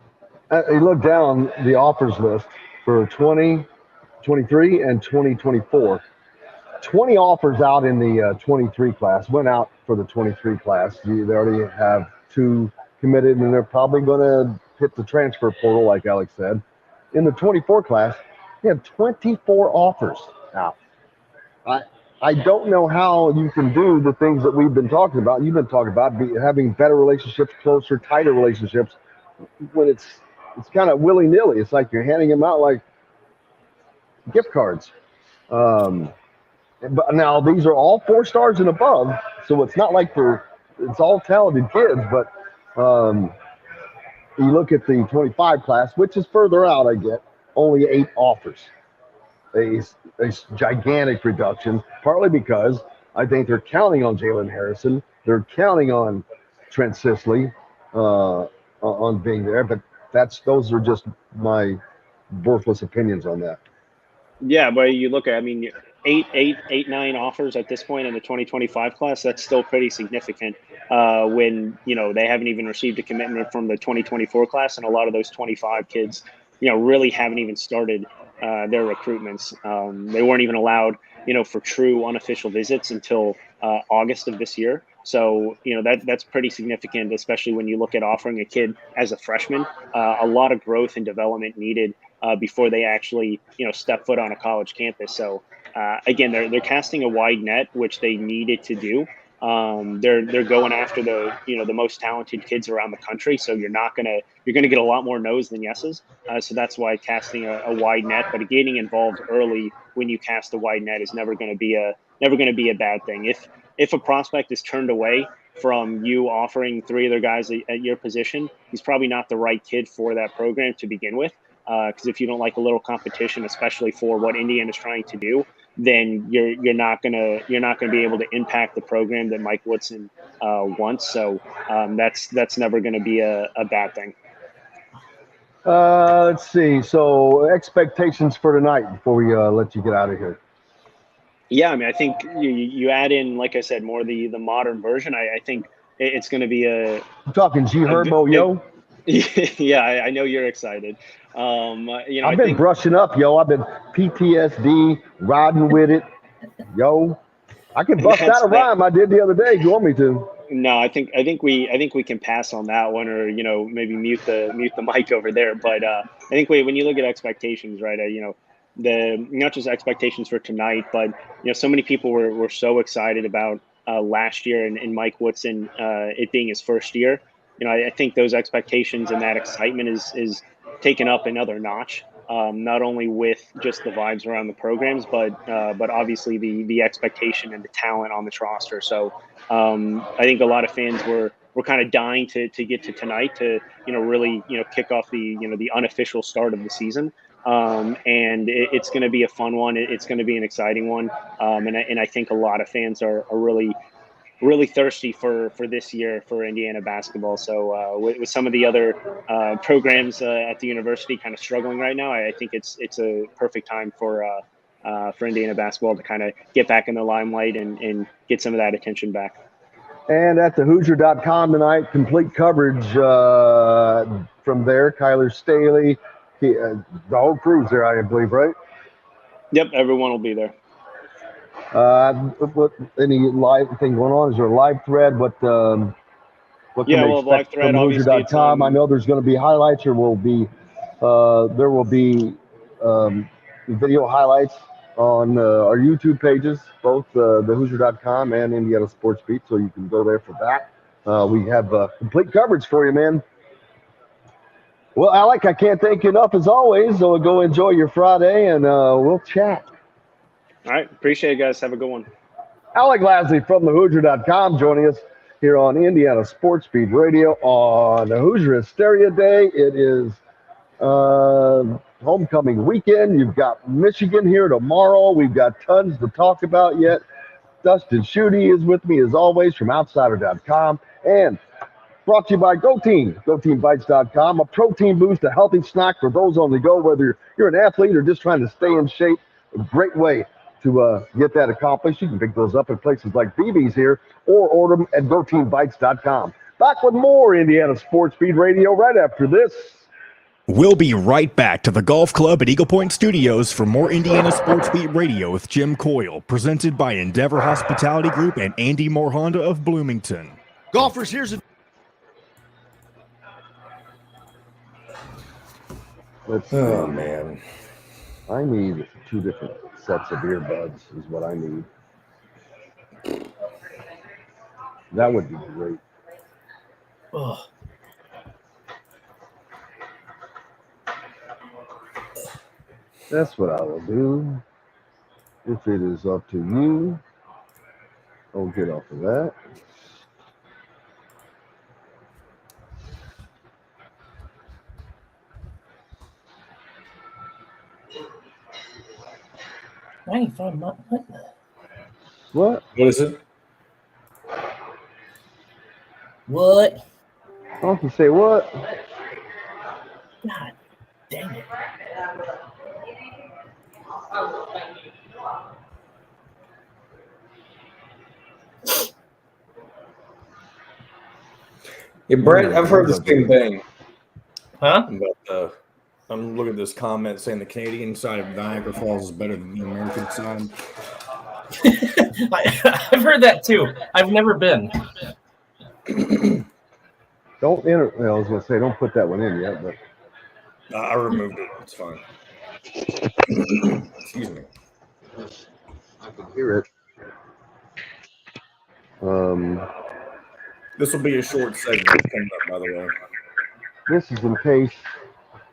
S5: You look down the offers list for 2023 and 2024. 20 offers out in the 23 class, went out for the 23 class. They already have 2 committed, and they're probably going to hit the transfer portal, like Alec said. In the 24 class, they have 24 offers out. I don't know how you can do the things that we've been talking about. You've been talking about having better relationships, closer, tighter relationships, when it's kind of willy-nilly. It's like you're handing them out like gift cards. But now these are all 4 stars and above, so it's not like it's all talented kids. But you look at the 25 class, which is further out, I get only 8 offers. A gigantic reduction, partly because I think they're counting on Jalen Harrison. They're counting on Trent Sisley on being there. But those are just my worthless opinions on that.
S7: Yeah, but you look at, 9 offers at this point in the 2025 class. That's still pretty significant when, they haven't even received a commitment from the 2024 class. And a lot of those 25 kids, really haven't even started their recruitments. They weren't even allowed, for true unofficial visits until August of this year. So, that's pretty significant, especially when you look at offering a kid as a freshman. A lot of growth and development needed before they actually, step foot on a college campus. So, again, they're casting a wide net, which they needed to do. They're going after the most talented kids around the country. So you're gonna get a lot more no's than yeses. So that's why casting a wide net, but getting involved early when you cast a wide net is never going to be a bad thing. If a prospect is turned away from you offering 3 other guys at your position, he's probably not the right kid for that program to begin with. Because if you don't like a little competition, especially for what Indiana's trying to do, then you're not gonna be able to impact the program that Mike Woodson wants. So that's never going to be a bad thing.
S5: Let's see. So expectations for tonight before we let you get out of here.
S7: Yeah, I think you add in, like I said, more the modern version. I think it's going to be
S5: I'm talking G Herbo, yo.
S7: Yeah, I know you're excited.
S5: I've been brushing up, yo. I've been PTSD, riding with it, yo. I can bust out a rhyme I did the other day if you want me to.
S7: No, I think we can pass on that one, or maybe mute the mic over there. But I think when you look at expectations, right? The not just expectations for tonight, but so many people were so excited about last year and Mike Woodson, it being his first year. I think those expectations and that excitement is taken up another notch. Not only with just the vibes around the programs, but obviously the expectation and the talent on this roster. So I think a lot of fans were kind of dying to get to tonight to really kick off the the unofficial start of the season. And it's going to be a fun one. It's going to be an exciting one. And I think a lot of fans are really thirsty for this year for Indiana basketball. So with some of the other programs at the university kind of struggling right now, I think it's a perfect time for Indiana basketball to kind of get back in the limelight and get some of that attention back.
S5: And at the Hoosier.com tonight, complete coverage from there. Kyler Staley, the whole crew's there, I believe, right?
S7: Yep, everyone will be there.
S5: Any live thing going on? Is there a live thread? What can they expect
S7: live thread,
S5: from Hoosier.com? I know there's going to be highlights, or there will be video highlights on our YouTube pages, both thehoosier.com and Indiana Sports Beat, so you can go there for that. We have complete coverage for you, man. Well, Alec, I can't thank you enough as always, so go enjoy your Friday, and we'll chat.
S7: All right. Appreciate it, guys. Have a good one.
S5: Alec Lasley from thehoosier.com joining us here on Indiana Sports Beat Radio on the Hoosier Hysteria Day. It is homecoming weekend. You've got Michigan here tomorrow. We've got tons to talk about yet. Dustin Schutte is with me as always from outsider.com, and brought to you by Go Team, GoTeamBites.com, a protein boost, a healthy snack for those on the go, whether you're an athlete or just trying to stay in shape. A great way to get that accomplished. You can pick those up at places like BB's here or order them at GoTeamBites.com. Back with more Indiana Sports Beat Radio right after this.
S1: We'll be right back to the golf club at Eagle Point Studios for more Indiana Sports Beat Radio with Jim Coyle, presented by Endeavor Hospitality Group and Andy Moore Honda of Bloomington.
S3: Golfers, here's a
S5: Let's see.
S8: Oh, man.
S5: I need 2 different sets of earbuds is what I need. That would be great.
S6: Ugh.
S5: That's what I will do. If it is up to you, I'll get off of that.
S6: I ain't found my button.
S5: What?
S8: What is it?
S6: What?
S5: I don't have to say what?
S6: God dang it.
S8: Yeah, Brett, I've heard the same thing.
S6: Huh?
S8: But I'm looking at this comment saying the Canadian side of Niagara Falls is better than the American side.
S6: I've heard that too. I've never been.
S5: Don't enter. Well, I was going to say, don't put that one in yet, but
S8: I removed it. It's fine. Excuse me.
S5: I can hear it.
S8: This will be a short segment coming up, by the way.
S5: This is in case.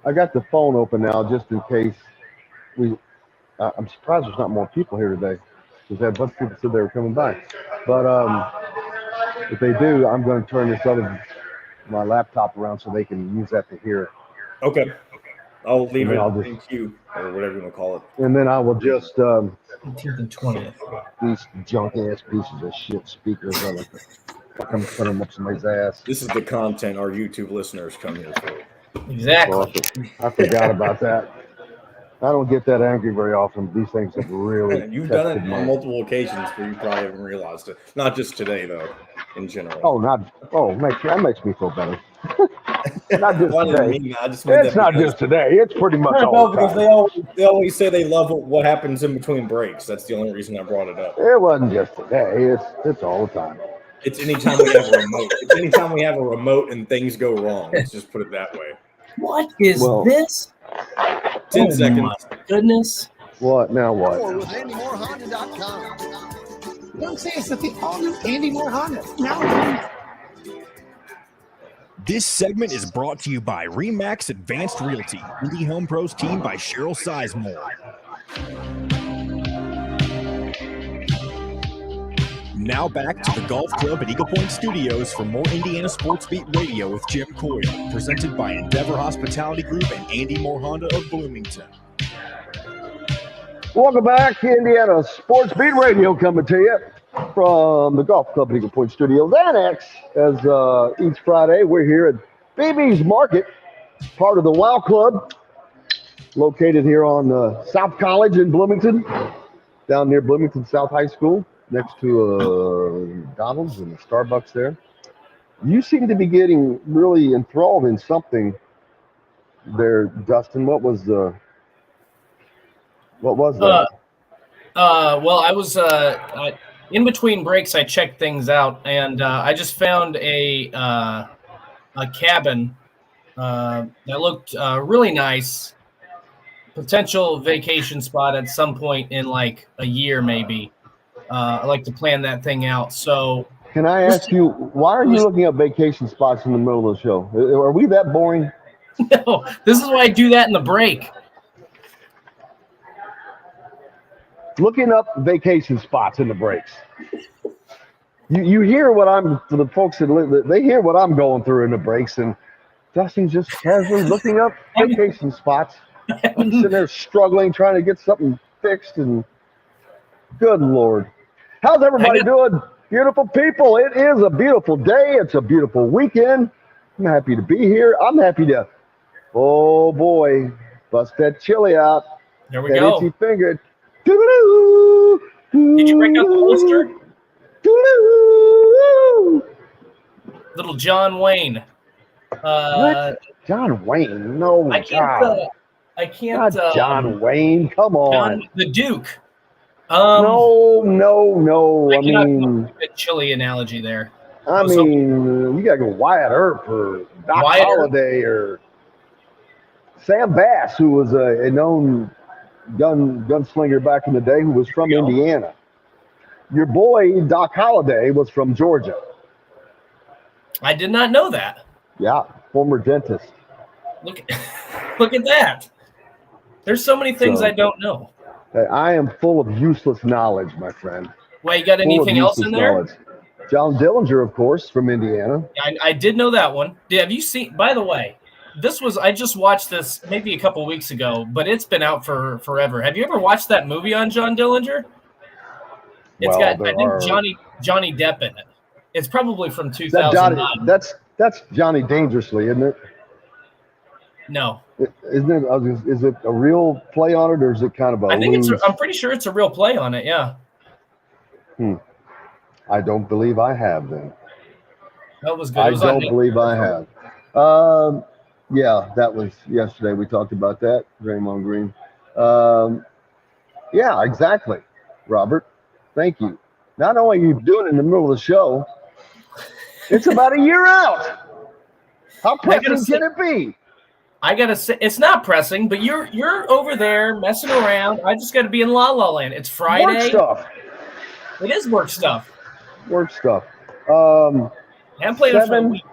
S5: I got the phone open now, just in case we. I'm surprised there's not more people here today, because a bunch of people said they were coming by. But if they do, I'm going to turn my laptop around so they can use that to hear it.
S8: Okay. I'll leave it
S5: I'll
S8: in queue, or whatever you want to call it.
S5: And then I will just
S6: 18th and 20th.
S5: these junk ass pieces of shit speakers. I like to fucking put them up somebody's ass.
S8: This is the content our YouTube listeners come here for.
S6: Exactly.
S5: I forgot about that. I don't get that angry very often. These things have really.
S8: You've done it on multiple occasions, but you probably haven't realized it. Not just today, though, in general.
S5: That makes me feel better. Not just
S8: Well, I didn't
S5: today.
S8: mean that. I just meant
S5: It's
S8: that
S5: not
S8: because-
S5: just today. It's pretty much all
S8: No,
S5: the
S8: because
S5: time.
S8: they always say they love what happens in between breaks. That's the only reason I brought it up.
S5: It wasn't just today. It's all the time.
S8: It's anytime we have a remote. It's anytime we have a remote and things go wrong. Let's just put it that way.
S6: What is
S5: Well,
S6: this?
S8: 10
S6: Oh
S8: seconds.
S6: my goodness.
S5: What now? What?
S3: More with AndyMooreHonda.com. Don't say it's the all-new Andy Moore Honda. Now,
S1: This segment is brought to you by Remax Advanced Realty, Indie Home Pros team by Cheryl Sizemore. Now back to the golf club at Eagle Point Studios for more Indiana Sports Beat Radio with Jim Coyle, presented by Endeavor Hospitality Group and Andy Moore Honda of Bloomington.
S5: Welcome back, Indiana Sports Beat Radio, coming to you from the golf club at Eagle Point Studios Annex. As each Friday, we're here at BB's Market, part of the Wow Club, located here on South College in Bloomington, down near Bloomington South High School, next to McDonald's and the Starbucks there. You seem to be getting really enthralled in something there, Dustin. What was that?
S6: Well, I was in between breaks. I checked things out, and I just found a cabin that looked really nice. potential vacation spot at some point in like a year, maybe. I like to plan that thing out. So,
S5: Can I ask you, why are you looking up vacation spots in the middle of the show? Are we that boring?
S6: no, this is why I do that in the break.
S5: Looking up vacation spots in the breaks. You hear what I'm, for the folks that they hear what I'm going through in the breaks, and Dustin's just casually looking up vacation spots. I'm sitting there struggling, trying to get something fixed, and good Lord. How's everybody doing? Beautiful people. It is a beautiful day. It's a beautiful weekend. I'm happy to be here. I'm happy to, oh boy, bust that chili out.
S6: There we
S5: that
S6: go.
S5: Itchy finger.
S6: Did you break up the holster? Little John Wayne.
S5: What? John Wayne? No,
S6: I can't. I can't.
S5: Not John Wayne. Come on.
S6: John the Duke.
S5: No. I mean,
S6: a chili analogy there.
S5: I mean, you gotta go Wyatt Earp or Doc Holliday or Sam Bass, who was a known gunslinger back in the day, who was from Indiana. Your boy Doc Holliday was from Georgia.
S6: I did not know that.
S5: Yeah, former dentist.
S6: Look at that. There's so many things I don't know.
S5: I am full of useless knowledge, my friend.
S6: Well, you got anything else in there?
S5: Knowledge. John Dillinger, of course, from Indiana.
S6: I did know that one. Have you seen, by the way, I just watched this maybe a couple weeks ago, but it's been out for forever. Have you ever watched that movie on John Dillinger? It's got, I think, Johnny Depp in it. It's probably from 2009.
S5: That's Johnny Dangerously, isn't it?
S6: No.
S5: Isn't it? Is it a real play on it, or is it kind of a?
S6: I'm pretty sure it's a real play on it. Yeah.
S5: I don't believe I have then.
S6: That was good.
S5: I don't believe I have. Yeah, that was yesterday. We talked about that. Draymond Green. Yeah, exactly. Robert, thank you. Not only are you doing it in the middle of the show, it's about a year out. How pressing can it be?
S6: I gotta say, it's not pressing, but you're over there messing around. I just got to be in La La Land. It's Friday.
S5: Work stuff.
S6: It is work stuff.
S5: Work stuff.
S6: I'm playing for a week.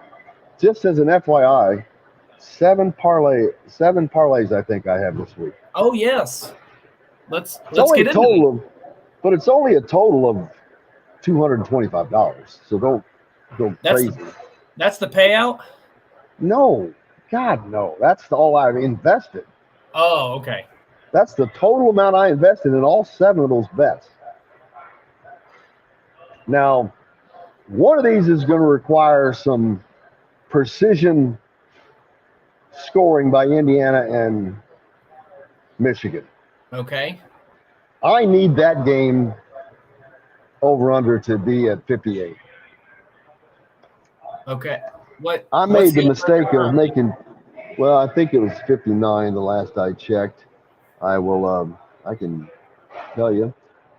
S5: Just as an FYI, seven parlays I think I have this week.
S6: Oh yes. Let's get into it.
S5: But it's only a total of $225. So don't go crazy.
S6: That's the payout?
S5: No. God, no. That's all I've invested.
S6: Oh, okay.
S5: That's the total amount I invested in all 7 of those bets. Now, one of these is going to require some precision scoring by Indiana and Michigan.
S6: Okay.
S5: I need that game over-under to be at 58.
S6: Okay.
S5: I made the mistake of making, well, I think it was 59 the last I checked. I will, I can tell you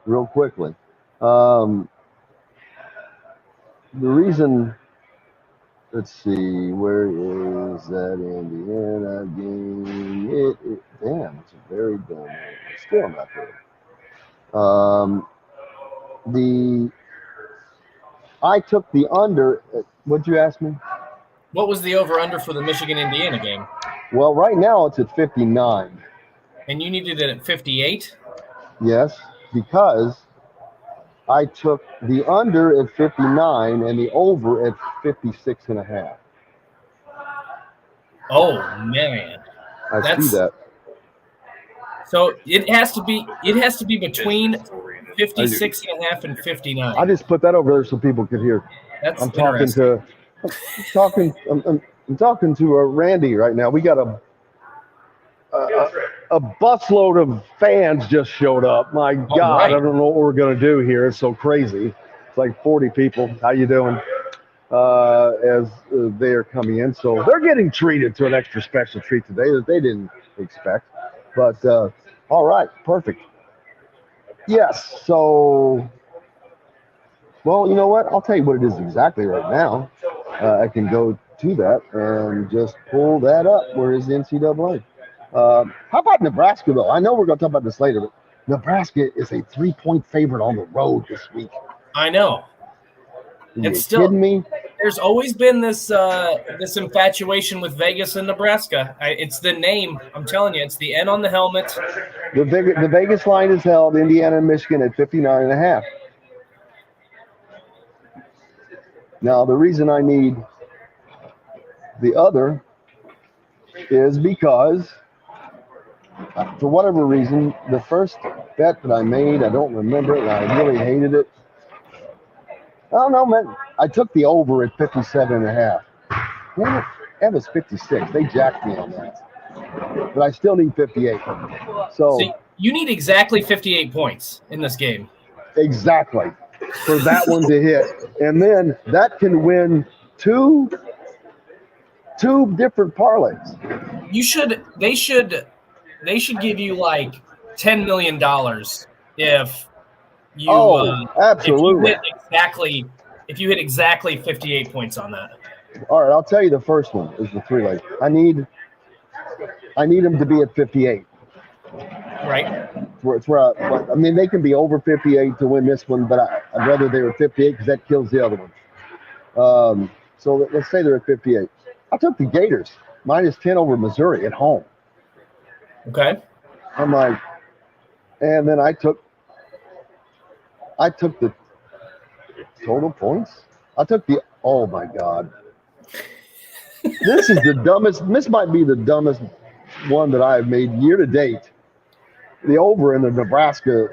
S5: real quickly. The reason, let's see, where is that Indiana game? Damn, it's a very dumb. It's still not there. I took the under. What'd you ask me?
S6: What was the over-under for the Michigan-Indiana game?
S5: Well, right now it's at 59.
S6: And you needed it at 58?
S5: Yes, because I took the under at 59 and the over at 56.5.
S6: Oh man,
S5: I see that.
S6: So it has to be between 56.5 and 59.
S5: I just put that over there so people could hear.
S6: That's
S5: I'm talking to Randy right now. We got a busload of fans just showed up. My God, right. I don't know what we're gonna do here. It's so crazy. It's like 40 people. How you doing? As they are coming in, so they're getting treated to an extra special treat today that they didn't expect. But all right, perfect. Yes. So, well, you know what? I'll tell you what it is exactly right now. I can go to that and just pull that up. Where is the NCAA? How about Nebraska, though? I know we're going to talk about this later, but Nebraska is a 3-point favorite on the road this week.
S6: I know.
S5: Are you
S6: It's still
S5: kidding me?
S6: There's always been this this infatuation with Vegas and Nebraska. It's the name. I'm telling you, it's the N on the helmet.
S5: The Vegas line is held Indiana and Michigan at 59.5. Now, the reason I need the other is because, for whatever reason, the first bet that I made, I don't remember it, and I really hated it. I don't know, man. I took the over at 57.5. Damn it, that was 56. They jacked me on that. But I still need 58. So
S6: you need exactly 58 points in this game.
S5: Exactly. For that one to hit. And then that can win two different parlays.
S6: They should give you like $10 million if you
S5: absolutely.
S6: If you hit exactly 58 points on that.
S5: All right, I'll tell you the first one is the 3-leg. I need them to be at 58.
S6: Right.
S5: I mean, they can be over 58 to win this one, but I'd rather they were 58 because that kills the other one. So let's say they're at 58. I took the Gators -10 over Missouri at home.
S6: Okay.
S5: I'm like, and then I took the total points. Oh my God. This is the dumbest. This might be the dumbest one that I've made year to date. The over in the Nebraska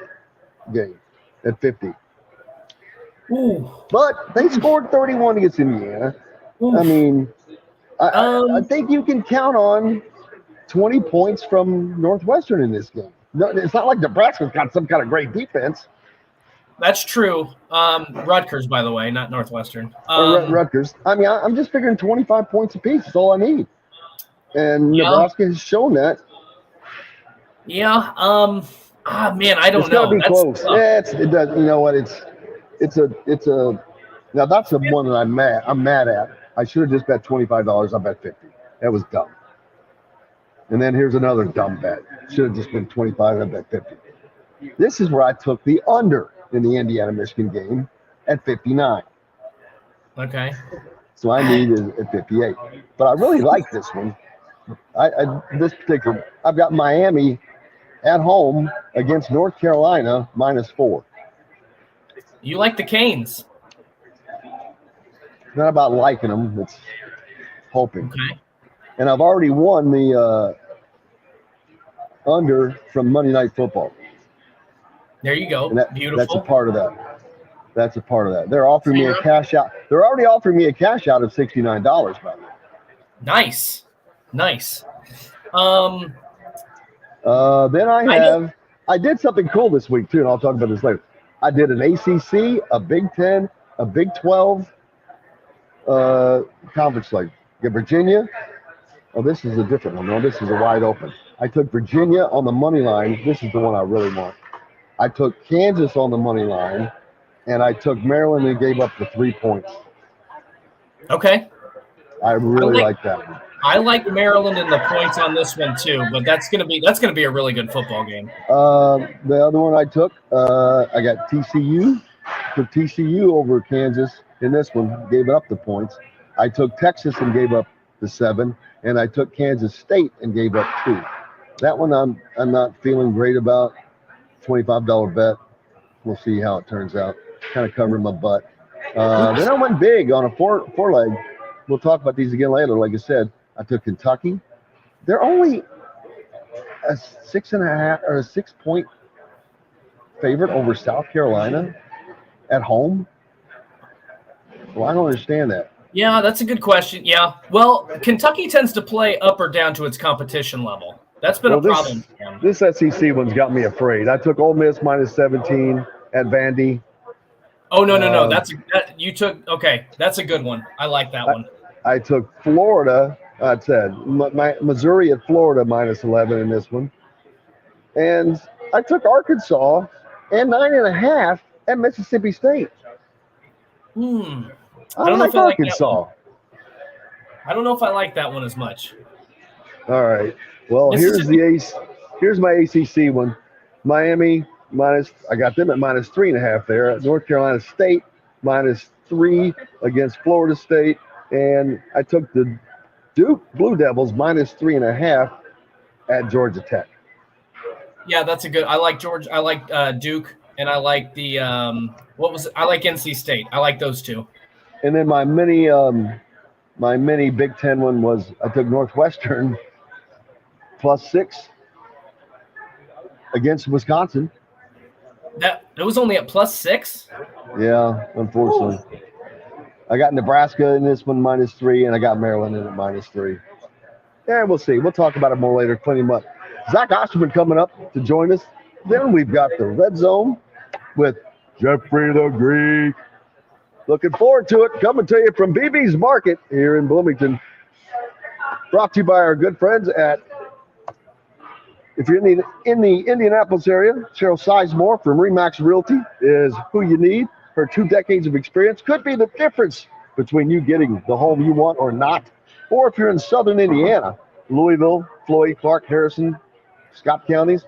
S5: game at 50.
S6: Ooh.
S5: But they scored 31 against Indiana. Ooh. I mean, I think you can count on 20 points from Northwestern in this game. No, it's not like Nebraska's got some kind of great defense.
S6: That's true. Rutgers, by the way, not Northwestern.
S5: Rutgers. I mean, I'm just figuring 25 points apiece is all I need. And Nebraska has shown that.
S6: Yeah. Man, I don't
S5: it's
S6: know.
S5: It's got to be close. Yeah, it does. You know what? It's a. Now that's the one that I'm mad at. I should have just bet $25. I bet 50. That was dumb. And then here's another dumb bet. Should have just been 25. I bet 50. This is where I took the under in the Indiana-Michigan game at 59.
S6: Okay.
S5: So I needed at 58. But I really like this one. I've got Miami at home against North Carolina -4.
S6: You like the Canes?
S5: It's not about liking them. It's hoping.
S6: Okay.
S5: And I've already won the under from Monday Night Football.
S6: There you go. Beautiful.
S5: That's a part of that. They're offering me a cash out. They're already offering me a cash out of $69, by the way.
S6: Nice.
S5: Then I did something cool this week too, and I'll talk about this later. I did an ACC, a Big 10, a Big 12 conference league. Get Virginia. Oh, this is a different one. No, this is a wide open. I took Virginia on the money line. This is the one I really want. I took Kansas on the money line, and I took Maryland and gave up the 3 points.
S6: Okay.
S5: I really like that one.
S6: I like Maryland and the points on this one too, but that's gonna be a really good football game.
S5: The other one I took, I got TCU. Took TCU over Kansas in this one, gave up the points. I took Texas and gave up the 7, and I took Kansas State and gave up 2. That one I'm not feeling great about. $25 bet. We'll see how it turns out. Kind of covering my butt. Then I went big on a four leg. We'll talk about these again later. Like I said, I took Kentucky. They're only a 6.5 or a 6-point favorite over South Carolina at home. Well, I don't understand that.
S6: Yeah, that's a good question. Yeah. Well, Kentucky tends to play up or down to its competition level. That's been a problem.
S5: This SEC one's got me afraid. I took Ole Miss -17 at Vandy.
S6: Oh, no. Okay. That's a good one. I like that one.
S5: I took Florida. I said Missouri at Florida -11 in this one. And I took Arkansas and 9.5 at Mississippi State.
S6: I don't know if I like
S5: Arkansas.
S6: I don't know if I like that one as much.
S5: All right. Well, here's my ACC one. Miami minus. I got them at -3.5 there. North Carolina State -3 against Florida State, and I took the Duke Blue Devils -3.5 at Georgia Tech.
S6: Yeah, that's a good. I like Georgia. I like Duke, and I like the I like NC State. I like those two.
S5: And then my mini Big Ten one was I took Northwestern +6 against Wisconsin.
S6: That it was only at +6.
S5: Yeah, unfortunately. Ooh. I got Nebraska in this one -3, and I got Maryland in at -3. Yeah, we'll see. We'll talk about it more later. Clean him up. Zach Osterman coming up to join us. Then we've got the Red Zone with Jeffrey the Greek. Looking forward to it. Coming to you from BB's Market here in Bloomington. Brought to you by our good friends at, if you're in the Indianapolis area, Cheryl Sizemore from Remax Realty is who you need. Her 2 decades of experience could be the difference between you getting the home you want or not. Or if you're in southern Indiana, Louisville, Floyd, Clark, Harrison, Scott counties,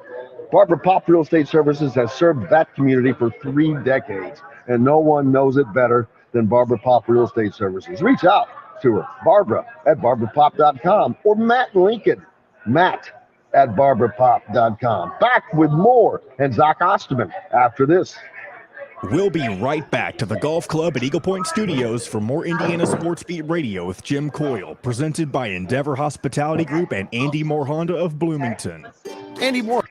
S5: Barbara Pop Real Estate Services has served that community for 3 decades, and no one knows it better than Barbara Pop Real Estate Services. Reach out to her, Barbara at barbarapop.com, or Matt Lincoln, Matt at barbarapop.com. Back with more and Zach Osterman after this.
S1: We'll be right back to the Golf Club at Eagle Point Studios for more Indiana Sports Beat Radio with Jim Coyle, presented by Endeavor Hospitality Group and Andy Moore Honda of Bloomington.
S3: Andy Moore.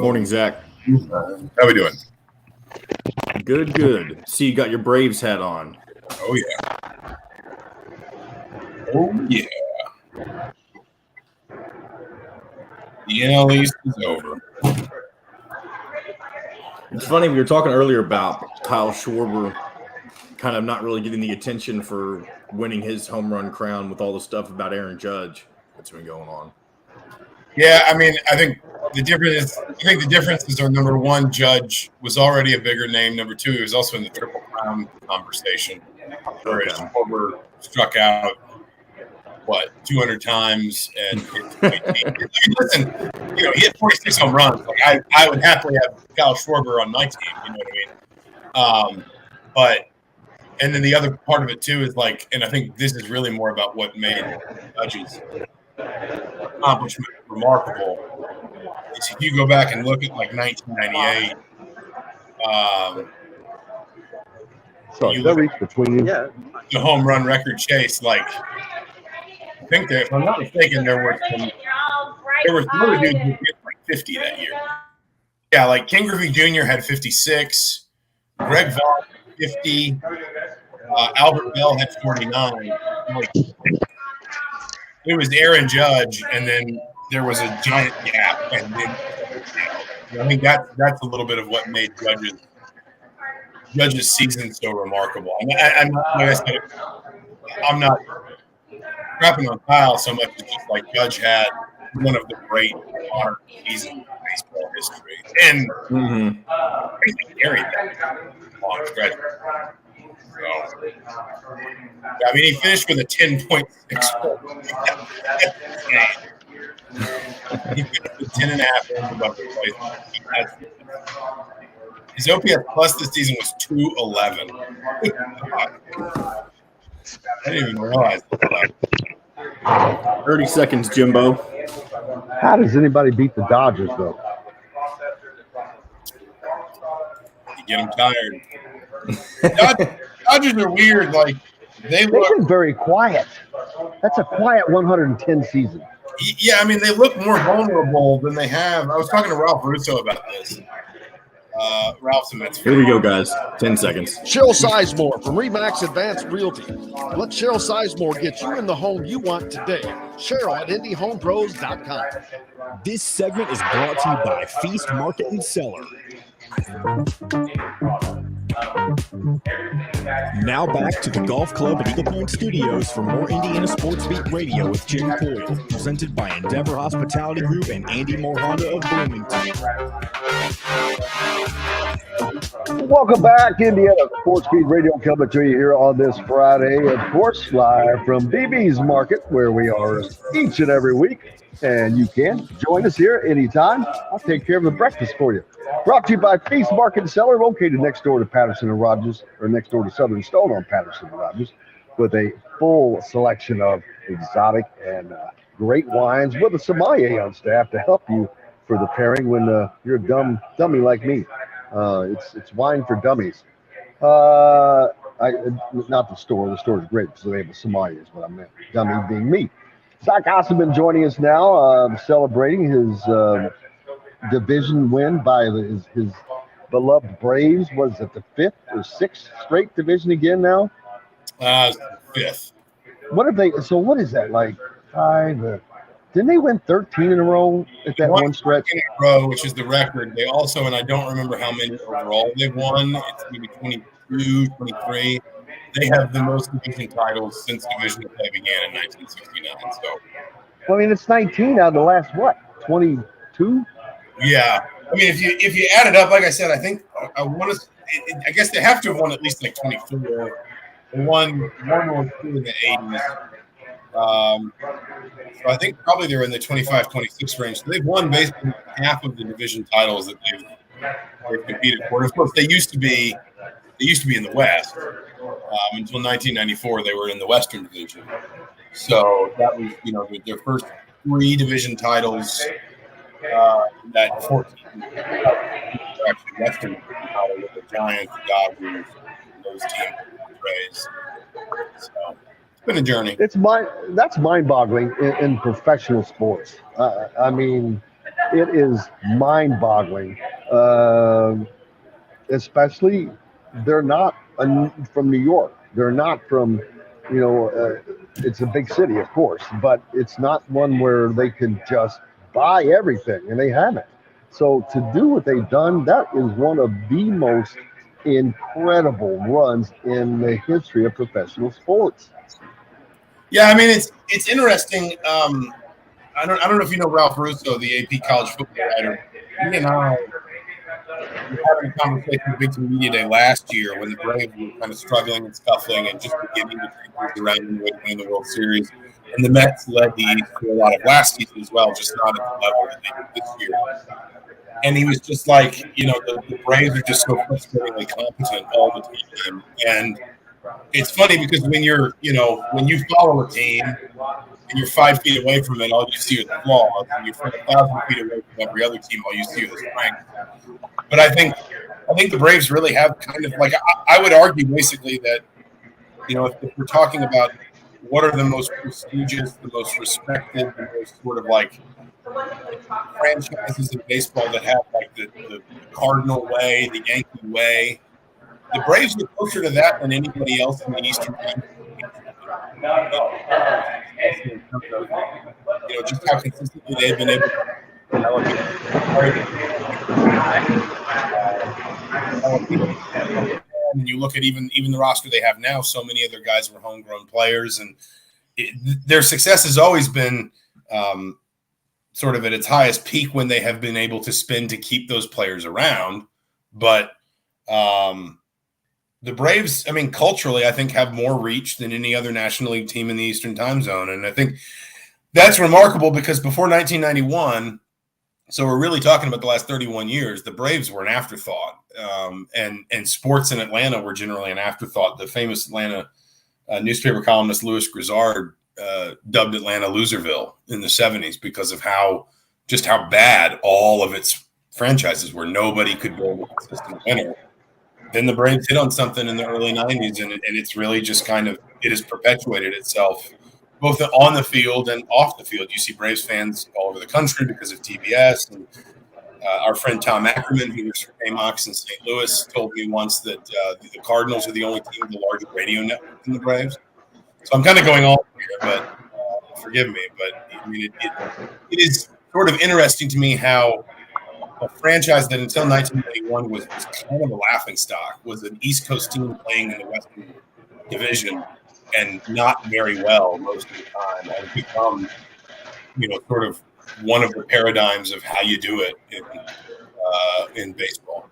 S8: Morning, Zach.
S9: How we doing?
S8: Good. See, you got your Braves hat on.
S9: Oh, yeah. The NL East is over.
S8: It's funny, we were talking earlier about Kyle Schwarber kind of not really getting the attention for winning his home run crown with all the stuff about Aaron Judge that's been going on.
S9: Yeah, I mean, I think the difference is our number one, Judge, was already a bigger name. Number two, he was also in the Triple Crown conversation. Whereas Schwarber struck out, 200 times, and listen, he hit 46 home runs. Like I would happily have Kyle Schwarber on my team. You know what I mean? And then the other part of it too is and I think this is really more about what made Judge's accomplishment remarkable. Is if you go back and look at 1998. You look between the home run record chase, I think if I'm not mistaken, there were some other dudes who hit 50 that year. Yeah, Ken Griffey Jr. had 56, Greg Vaughn 50, Albert Bell had 49. It was Aaron Judge, and then there was a giant gap. And then, I think that's a little bit of what made Judge's season so remarkable. I'm like I said, I'm not crapping on Kyle so much. It's just Judge had one of the great modern seasons in baseball history, and he carried that long stretch. So, I mean, he finished with a 10.6. He finished with 10.5 runs above replacement. His OPS plus this season was 211. I didn't even realize that.
S8: 30 seconds, Jimbo.
S5: How does anybody beat the Dodgers, though?
S9: You get them tired. Dodgers are weird. They've
S5: been very quiet. That's a quiet 110 season.
S9: Yeah, I mean, they look more vulnerable than they have. I was talking to Ralph Russo about this. Ralph's a Mets fan.
S8: Here we go, guys. 10 seconds.
S3: Cheryl Sizemore from Remax Advanced Realty. Let Cheryl Sizemore get you in the home you want today. Cheryl at IndyHomePros.com.
S1: This segment is brought to you by Feast Market and Cellar. Now back to the Golf Club at Eagle Point Studios for more Indiana Sports Beat Radio with Jim Coyle, presented by Endeavor Hospitality Group and Andy Moore Honda of Bloomington.
S5: Welcome back, Indiana Sports Beat Radio, coming to you here on this Friday, of course, live from BB's Market, where we are each and every week. And you can join us here anytime. I'll take care of the breakfast for you. Brought to you by Feast Market and Cellar, located next door to Patterson and Rogers, or next door to Southern Stone on Patterson and Rogers, with a full selection of exotic and great wines, with a sommelier on staff to help you for the pairing when you're a dummy like me. It's wine for dummies. Not the store. The store is great because they have a sommelier, is what I meant. Dummy being me. Zach Osterman joining us now, celebrating his division win by his beloved Braves. Was it the 5th or 6th straight division again now?
S9: 5th.
S5: What have they? So what is that like? 5. Didn't they win 13 in a row at that one stretch?
S9: In a row, which is the record. They also, and I don't remember how many overall they've won. It's maybe 22, 23. They have the most division titles since division play began in 1969. So,
S5: well, I mean, it's 19 out of the last, 22?
S9: Yeah. I mean, if you add it up, like I said, I think I guess they have to have won at least like 24. They won or two in the 80s. So I think probably they're in the 25, 26 range. So they've won basically half of the division titles that they've competed for. And of course, they used to be in the West. Until 1994, they were in the Western Division. So that was, their first 3 division titles. That 14 actually Western title with the Giants, the Dodgers, those teams, the Rays. So it's been a journey.
S5: That's mind-boggling in professional sports. I mean, it is mind-boggling, especially they're not from New York. They're not from, it's a big city, of course, but it's not one where they can just buy everything, and they haven't. So to do what they've done, that is one of the most incredible runs in the history of professional sports.
S9: Yeah, I mean, it's interesting. I don't know if you know Ralph Russo, the AP college football writer. He and I were having a conversation at Big Ten Media Day last year when the Braves were kind of struggling and scuffling and just beginning to take things around and win the World Series. And the Mets led the East for a lot of last season as well, just not at the level that they did this year. And he was just like, the Braves are just so frustratingly competent all the time. And it's funny because when when you follow a team and you're 5 feet away from it, all you see are the flaws. And you're 1,000 feet away from every other team, all you see are the strengths. But I think the Braves really have kind of like, I would argue basically that, if we're talking about what are the most prestigious, the most respected, the most sort of like franchises in baseball that have like the Cardinal way, the Yankee way, the Braves are closer to that than anybody else in the Eastern Conference. Just how consistently they've been able to develop it. And you look at even the roster they have now, so many of their guys were homegrown players, and their success has always been sort of at its highest peak when they have been able to spend to keep those players around. But the Braves, I mean, culturally, I think have more reach than any other National League team in the Eastern Time Zone. And I think that's remarkable because before 1991, so we're really talking about the last 31 years, the Braves were an afterthought. And sports in Atlanta were generally an afterthought. The famous Atlanta newspaper columnist Louis Grizzard dubbed Atlanta Loserville in the 70s because of how bad all of its franchises were. Nobody could build a consistent winner. Then the Braves hit on something in the early 90s, and it's really just kind of – it has perpetuated itself both on the field and off the field. You see Braves fans all over the country because of TBS. And our friend Tom Ackerman, who was from Amox in St. Louis, told me once that the Cardinals are the only team with the largest radio network than the Braves. So I'm kind of going all here, but forgive me. But I mean, it is sort of interesting to me how a franchise that until 1991 was kind of a laughingstock, was an East Coast team playing in the Western Division and not very well most of the time, has become, sort of one of the paradigms of how you do it in baseball.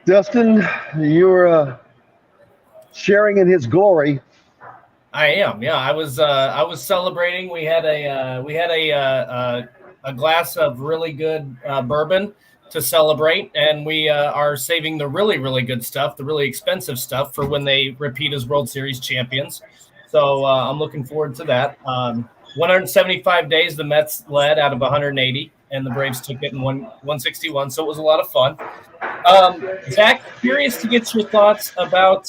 S5: Dustin, you're sharing in his glory.
S6: I am. Yeah, I was celebrating. We had a glass of really good bourbon to celebrate, and we are saving the really, really good stuff, the really expensive stuff, for when they repeat as World Series champions. So I'm looking forward to that. 175 days the Mets led out of 180, and the Braves took it in 161. So it was a lot of fun. Zach, curious to get your thoughts about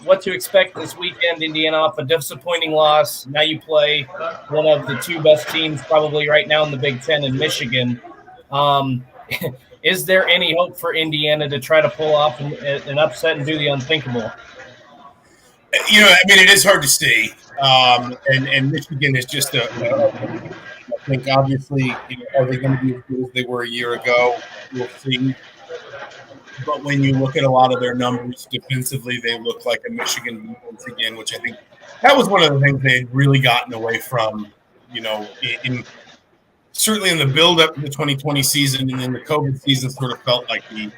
S6: what to expect this weekend. Indiana off a disappointing loss. Now you play one of the two best teams probably right now in the Big Ten in Michigan. Is there any hope for Indiana to try to pull off an upset and do the unthinkable?
S9: It is hard to see. And Michigan is just I think obviously, are they going to be as good as they were a year ago? We'll see. But when you look at a lot of their numbers defensively, they look like a Michigan defense again, which I think that was one of the things they had really gotten away from, certainly in the build-up to the 2020 season, and then the COVID season sort of felt like the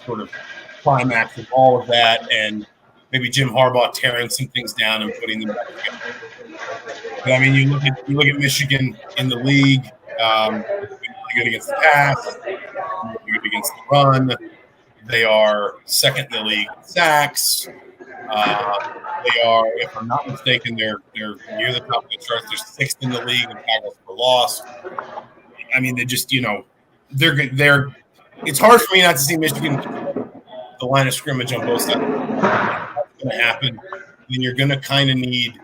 S9: sort of climax of all of that, and maybe Jim Harbaugh tearing some things down and putting them back together. But I mean, you look at Michigan in the league, really good against the pass, really good against the run. They are second in the league in sacks. They are, if I'm not mistaken, they're near the top of the charts. They're sixth in the league in tackles for loss. I mean, they just, they're. It's hard for me not to see Michigan the line of scrimmage on both sides. That's going to happen. Then you're going to kind of need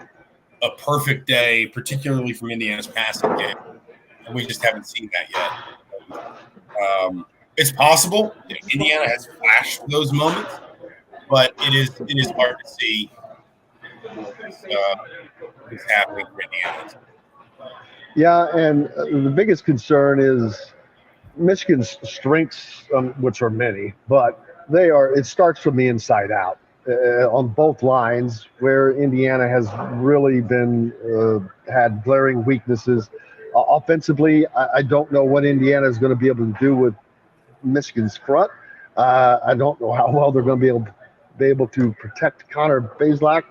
S9: a perfect day, particularly from Indiana's passing game, and we just haven't seen that yet. It's possible. Indiana has flashed those moments, but it is hard to see what's happening for Indiana.
S5: Yeah, and the biggest concern is Michigan's strengths, which are many, but it starts from the inside out on both lines, where Indiana has really been had glaring weaknesses. Offensively, I don't know what Indiana is going to be able to do with Michigan's front. I don't know how well they're going to be able to protect Connor Bazelak,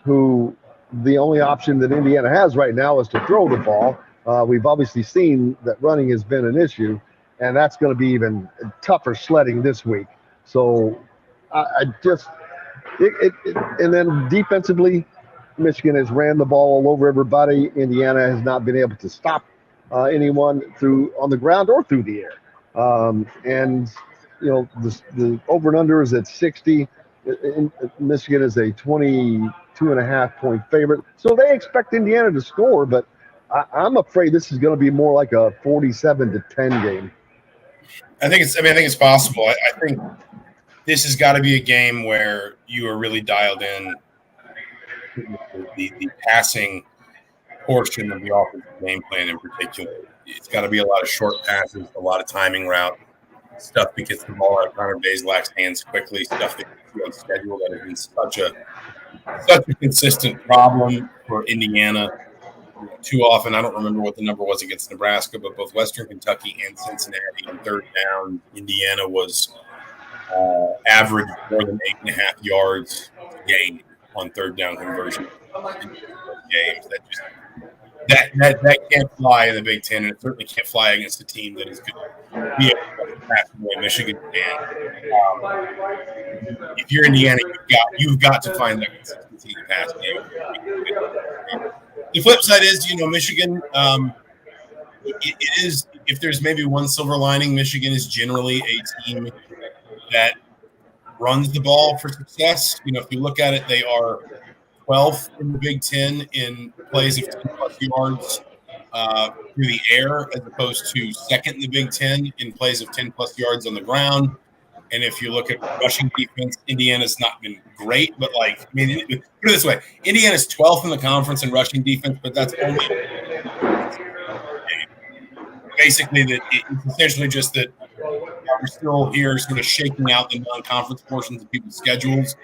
S5: who the only option that Indiana has right now is to throw the ball. We've obviously seen that running has been an issue, and that's going to be even tougher sledding this week. So and then defensively, Michigan has ran the ball all over everybody. Indiana has not been able to stop anyone on the ground or through the air. And the over and under is at 60. Michigan is a 22.5 point favorite, so they expect Indiana to score, but I'm afraid this is going to be more like a 47-10 game.
S9: I think it's possible. I think this has got to be a game where you are really dialed in the passing portion of the offensive game plan in particular. It's got to be a lot of short passes, a lot of timing route, stuff that gets the ball out of Connor Bazelak's hands quickly, stuff that gets you on schedule. That has been such a consistent problem for Indiana. Too often, I don't remember what the number was against Nebraska, but both Western Kentucky and Cincinnati on third down, Indiana was average more than 8.5 yards a game on third down conversion games. That can't fly in the Big Ten, and it certainly can't fly against a team that is going to be able to pass the way Michigan can. If you're Indiana, you've got to find that consistency in the pass game. The flip side is, Michigan. It is, if there's maybe one silver lining, Michigan is generally a team that runs the ball for success. If you look at it, they are 12th in the Big Ten in plays of 10-plus yards through the air, as opposed to second in the Big Ten in plays of 10-plus yards on the ground. And if you look at rushing defense, Indiana's not been great, but put it this way: Indiana's 12th in the conference in rushing defense, but that's only. basically that it's essentially just that we're still here sort of shaking out the non-conference portions of people's schedules.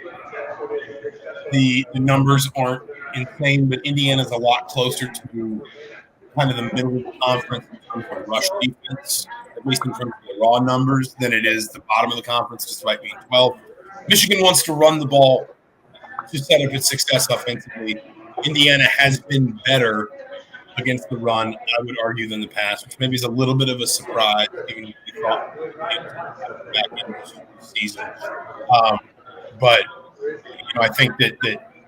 S9: The numbers aren't insane, but Indiana's a lot closer to kind of the middle of the conference in terms of rush defense, at least in terms of the raw numbers, than it is the bottom of the conference, despite being 12. Michigan wants to run the ball to set up its success offensively. Indiana has been better against the run, I would argue, than the pass, which maybe is a little bit of a surprise, even if we thought back in the season. But I think that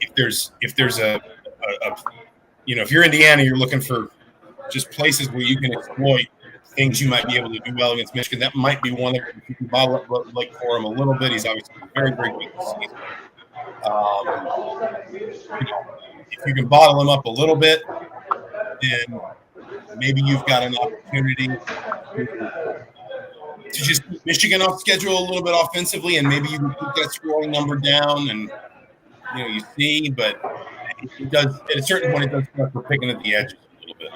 S9: if there's a if you're Indiana, you're looking for just places where you can exploit things you might be able to do well against Michigan. That might be one that you can bottle up Blake for him a little bit. He's obviously very, very good this season. If you can bottle him up a little bit, then maybe you've got an opportunity to just keep Michigan off schedule a little bit offensively, and maybe you can keep that scoring number down. And you see, but it does at a certain point. It does start for picking at the edges a little bit.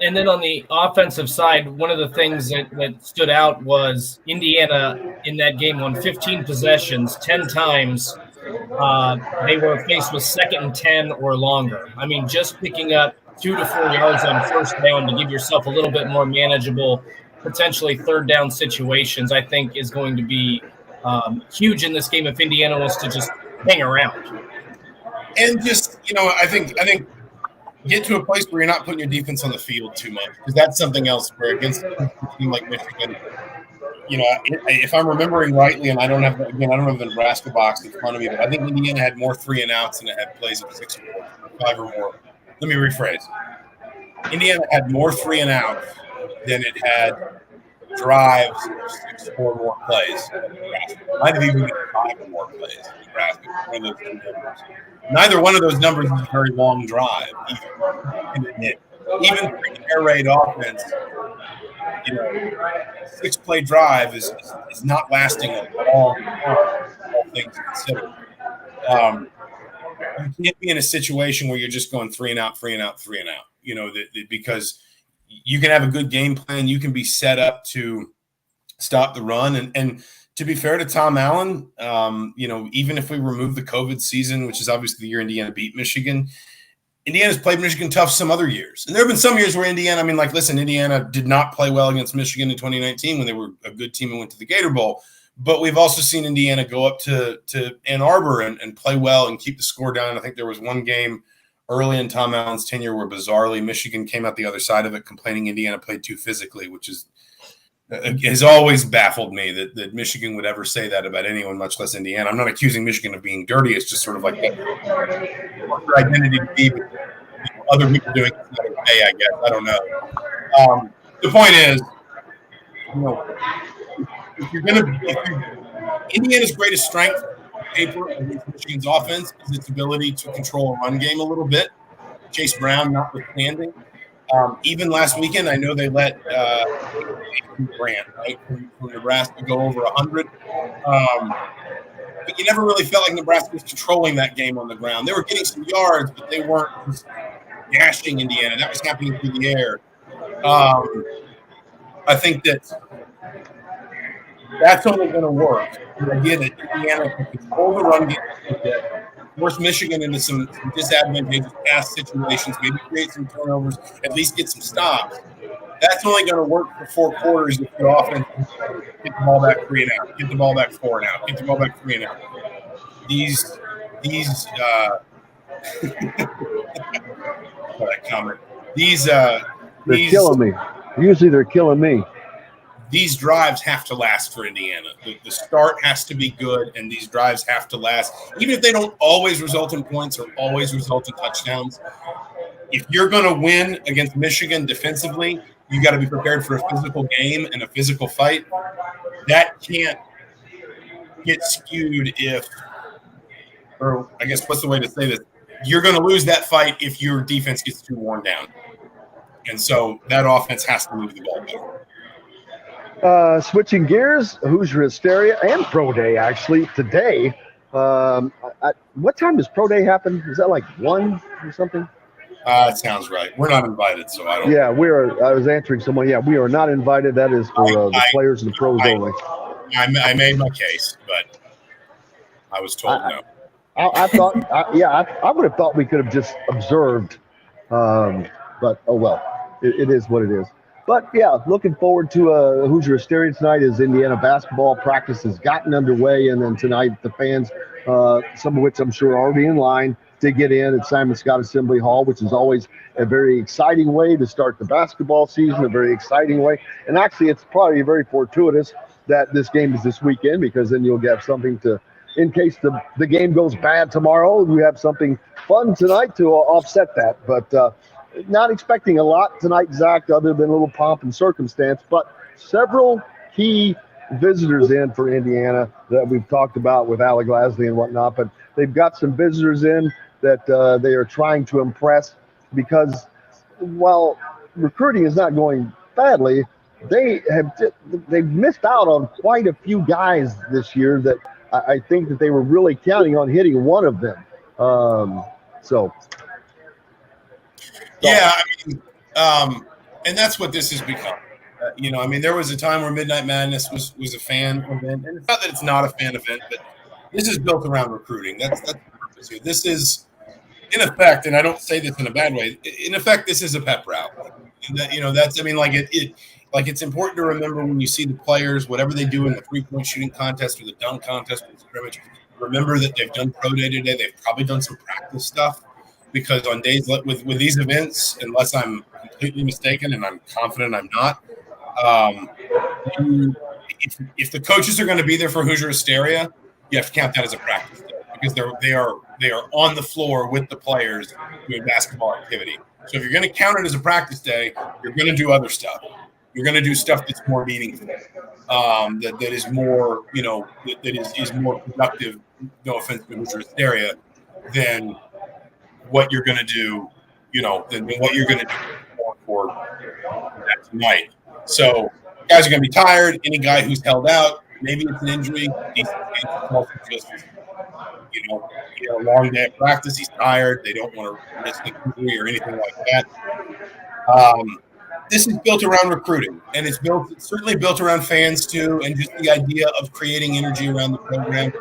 S6: And then on the offensive side, one of the things that stood out was Indiana in that game won 15 possessions, 10 times. They were faced with 2nd and 10 or longer. I mean, just picking up 2 to 4 yards on first down to give yourself a little bit more manageable, potentially third down situations, I think is going to be huge in this game if Indiana wants to just hang around.
S9: And just, I think get to a place where you're not putting your defense on the field too much, because that's something else where against a team like Michigan, if I'm remembering rightly, and I don't have the Nebraska box in front of me, but I think Indiana had more 3 and outs than it had plays of 6 or 5 or more. Let me rephrase. Indiana had more 3 and outs than it had drives of 6 or more plays. Might have even been 5 or more plays. Nebraska, one of those 2 numbers. Neither one of those numbers is a very long drive. Even for an air raid offense, 6-play drive is not lasting a long time, all things considered. You can't be in a situation where you're just going 3 and out, 3 and out, 3 and out. Because you can have a good game plan, you can be set up to stop the run, and to be fair to Tom Allen, even if we remove the COVID season, which is obviously the year Indiana beat Michigan, Indiana's played Michigan tough some other years. And there have been some years where Indiana, Indiana did not play well against Michigan in 2019 when they were a good team and went to the Gator Bowl. But we've also seen Indiana go up to Ann Arbor and play well and keep the score down. I think there was one game early in Tom Allen's tenure where bizarrely Michigan came out the other side of it complaining Indiana played too physically, which has always baffled me that Michigan would ever say that about anyone, much less Indiana. I'm not accusing Michigan of being dirty. It's just sort of like that their identity to be, other people doing it another way, I guess. I don't know. The point is, Indiana's greatest strength on paper against Michigan's offense is its ability to control a run game a little bit. Chase Brown notwithstanding. Even last weekend, I know they let Grant, from Nebraska, go over 100. But you never really felt like Nebraska was controlling that game on the ground. They were getting some yards, but they weren't just gashing Indiana. That was happening through the air. I think that's only going to work. The idea that Indiana can control the run game a bit, force Michigan into some disadvantageous pass situations, maybe create some turnovers, at least get some stops. That's only going to work for 4 quarters if the offense get the ball back 3 and out, get the ball back 4 and out, get the ball back 3 and out. That comment.
S5: They're killing me. Usually they're killing me.
S9: These drives have to last for Indiana. The start has to be good, and these drives have to last. Even if they don't always result in points or always result in touchdowns, if you're going to win against Michigan defensively, you got to be prepared for a physical game and a physical fight. That can't get skewed or I guess what's the way to say this? You're going to lose that fight if your defense gets too worn down. And so that offense has to move the ball better.
S5: Switching gears, Hoosier Hysteria and Pro Day actually today. What time does Pro Day happen? Is that like 1 or something?
S9: It sounds right. We're not invited, so I don't.
S5: Yeah, I was answering someone. Yeah, we are not invited. That is for the players and the pros only.
S9: I made my case, but I was told no.
S5: I thought, I would have thought we could have just observed, but oh well, it is what it is. But yeah, looking forward to Hoosier Hysteria tonight as Indiana basketball practice has gotten underway, and then tonight the fans, some of which I'm sure are already in line to get in at Simon Scott Assembly Hall, which is always a very exciting way to start the basketball season, a very exciting way. And actually, it's probably very fortuitous that this game is this weekend, because then you'll get something to, in case the game goes bad tomorrow, you have something fun tonight to offset that. But not expecting a lot tonight, Zach, other than a little pomp and circumstance, but several key visitors in for Indiana that we've talked about with Alec, Lasley and whatnot. But they've got some visitors in that they are trying to impress, because while recruiting is not going badly, they've missed out on quite a few guys this year that I think that they were really counting on hitting one of them.
S9: Yeah, and that's what this has become. There was a time where Midnight Madness was a fan event, and it's not that it's not a fan event, but this is built around recruiting. That's the purpose here. This is, in effect, and I don't say this in a bad way. In effect, this is a pep rally. And it's important to remember when you see the players, whatever they do in the 3-point shooting contest or the dunk contest or the scrimmage, remember that they've done pro day today. They've probably done some practice stuff, because on days with these events, unless I'm completely mistaken, and I'm confident I'm not, if the coaches are going to be there for Hoosier Hysteria, you have to count that as a practice day, because they are on the floor with the players doing basketball activity. So if you're going to count it as a practice day, you're going to do other stuff. You're going to do stuff that's more meaningful, that is more, that is more productive, no offense to Hoosier Hysteria, than what you're going to do, than what you're going to do for that tonight. So guys are going to be tired. Any guy who's held out, maybe it's an injury. It's also just, a long day of practice. He's tired. They don't want to risk an injury or anything like that. This is built around recruiting, and it's certainly built around fans too, and just the idea of creating energy around the program.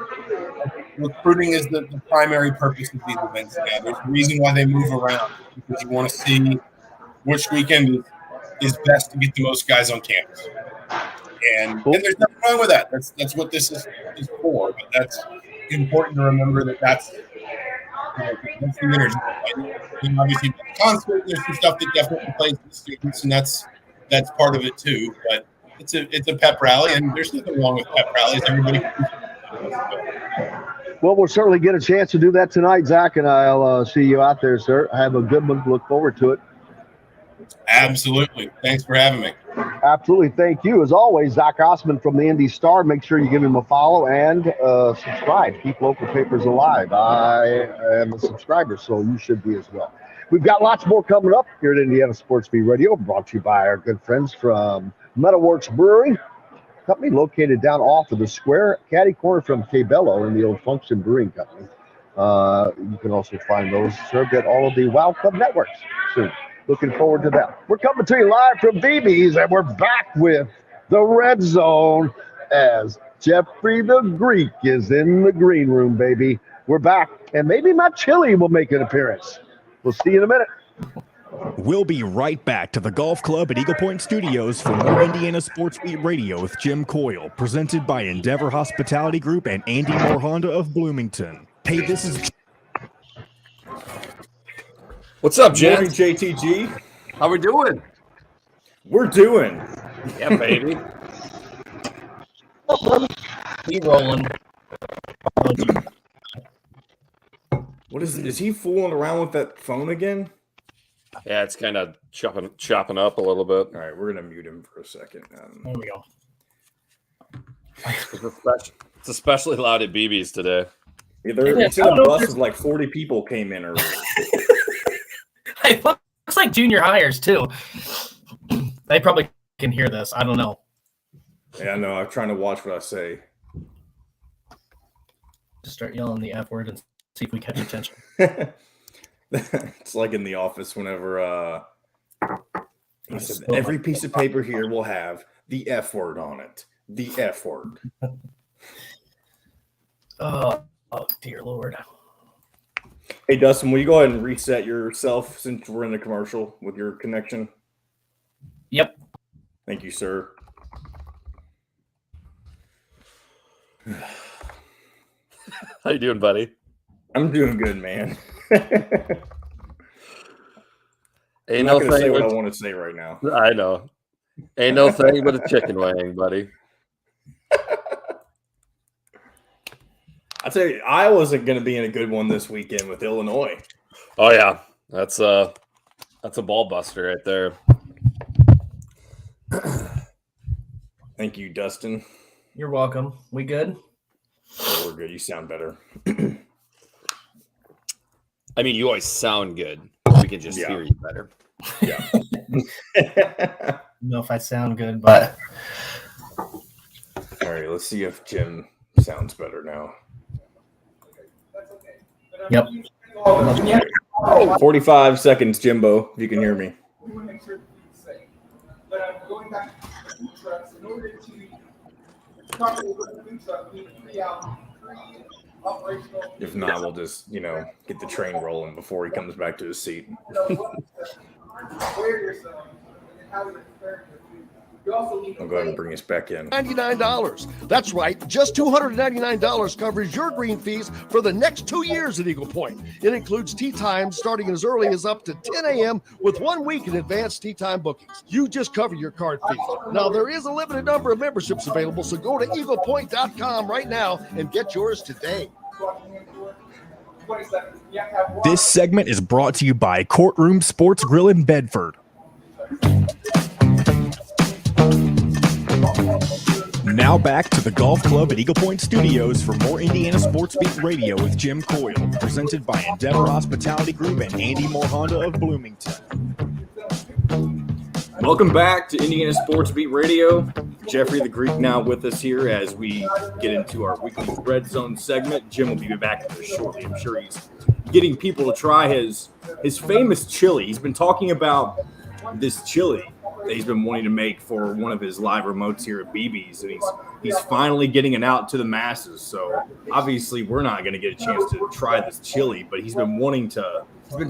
S9: Recruiting is the primary purpose of these events now. There's a reason why they move around, because you want to see which weekend is best to get the most guys on campus. And there's nothing wrong with that. That's what this is for. But that's important to remember that's the energy. And obviously, the concert, there's some stuff that definitely plays with students, and that's part of it too. But it's a pep rally, and there's nothing wrong with pep rallies. Everybody.
S5: Well, we'll certainly get a chance to do that tonight, Zach, and I'll see you out there, sir. I have a good one. Look forward to it.
S9: Absolutely. Thanks for having me.
S5: Absolutely. Thank you. As always, Zach Osterman from the Indy Star. Make sure you give him a follow and subscribe. Keep local papers alive. I am a subscriber, so you should be as well. We've got lots more coming up here at Indiana Sports Beat Radio, brought to you by our good friends from Metalworks Brewing Company, located down off of the square, caddy corner from Cabello in the old Function Brewing Company. You can also find those served at all of the Wow Club networks soon. Looking forward to that. We're coming to you live from BB's, and we're back with the Red Zone as Jeffrey the Greek is in the green room, baby. We're back, and maybe my chili will make an appearance. We'll see you in a minute.
S1: We'll be right back to the Golf Club at Eagle Point Studios for more Indiana Sports Beat Radio with Jim Coyle, presented by Endeavor Hospitality Group and Andy Moore Honda of Bloomington. Hey, this is...
S10: What's up, Jim?
S8: Morning, JTG.
S10: How we doing?
S8: We're doing.
S10: Yeah, baby.
S6: He rolling.
S8: What is he fooling around with that phone again?
S10: Yeah, it's kind of chopping up a little bit.
S8: All right, we're gonna mute him for a second.
S6: There we go.
S10: It's especially loud at BB's today.
S8: Yeah, it's in a bus of like 40 people came in earlier.
S6: It looks like junior hires too. They probably can hear this. I don't know.
S8: Yeah, no, I'm trying to watch what I say.
S6: Just start yelling the F word and see if we catch attention.
S8: It's like in The Office whenever he said, every piece of paper here will have the F word on it. The F word.
S6: Oh, dear Lord.
S8: Hey, Dustin, will you go ahead and reset yourself since we're in the commercial with your connection?
S6: Yep.
S8: Thank you, sir.
S10: How you doing, buddy?
S8: I'm doing good, man.
S10: Ain't
S8: I'm
S10: no
S8: not going to say
S10: thing
S8: what I
S10: but
S8: want to say right now.
S10: I know. Ain't no thing but a chicken wing, buddy.
S8: I tell you, Iowa's going to be in a good one this weekend with Illinois.
S10: Oh yeah, that's a ball buster right there.
S8: Thank you, Dustin.
S6: You're welcome. We good?
S8: Oh, we're good. You sound better.
S10: I mean, you always sound good. We can just hear you better.
S8: Yeah.
S6: I don't know if I sound good, but
S8: All right, let's see if Jim sounds better now.
S6: yep.
S8: 45 seconds, Jimbo, if you can hear me. If not, we'll just, get the train rolling before he comes back to his seat. I'll go ahead and bring us back in.
S3: $99. That's right. Just $299 covers your green fees for the next 2 years at Eagle Point. It includes tee times starting as early as up to 10 a.m. with 1 week in advance tee time bookings. You just cover your card fees. Now, there is a limited number of memberships available, so go to eaglepoint.com right now and get yours today.
S1: This segment is brought to you by Courtroom Sports Grill in Bedford. Now back to the golf club at Eagle Point Studios for more Indiana Sports Beat Radio with Jim Coyle, presented by Endeavor Hospitality Group and Andy Moore Honda of Bloomington.
S8: Welcome back to Indiana Sports Beat Radio. Jeffrey the Greek now with us here as we get into our weekly Red Zone segment. Jim will be back with us shortly. I'm sure he's getting people to try his famous chili. He's been talking about this chili that he's been wanting to make for one of his live remotes here at BB's, and he's finally getting it out to the masses. So obviously we're not going to get a chance to try this chili, but he's been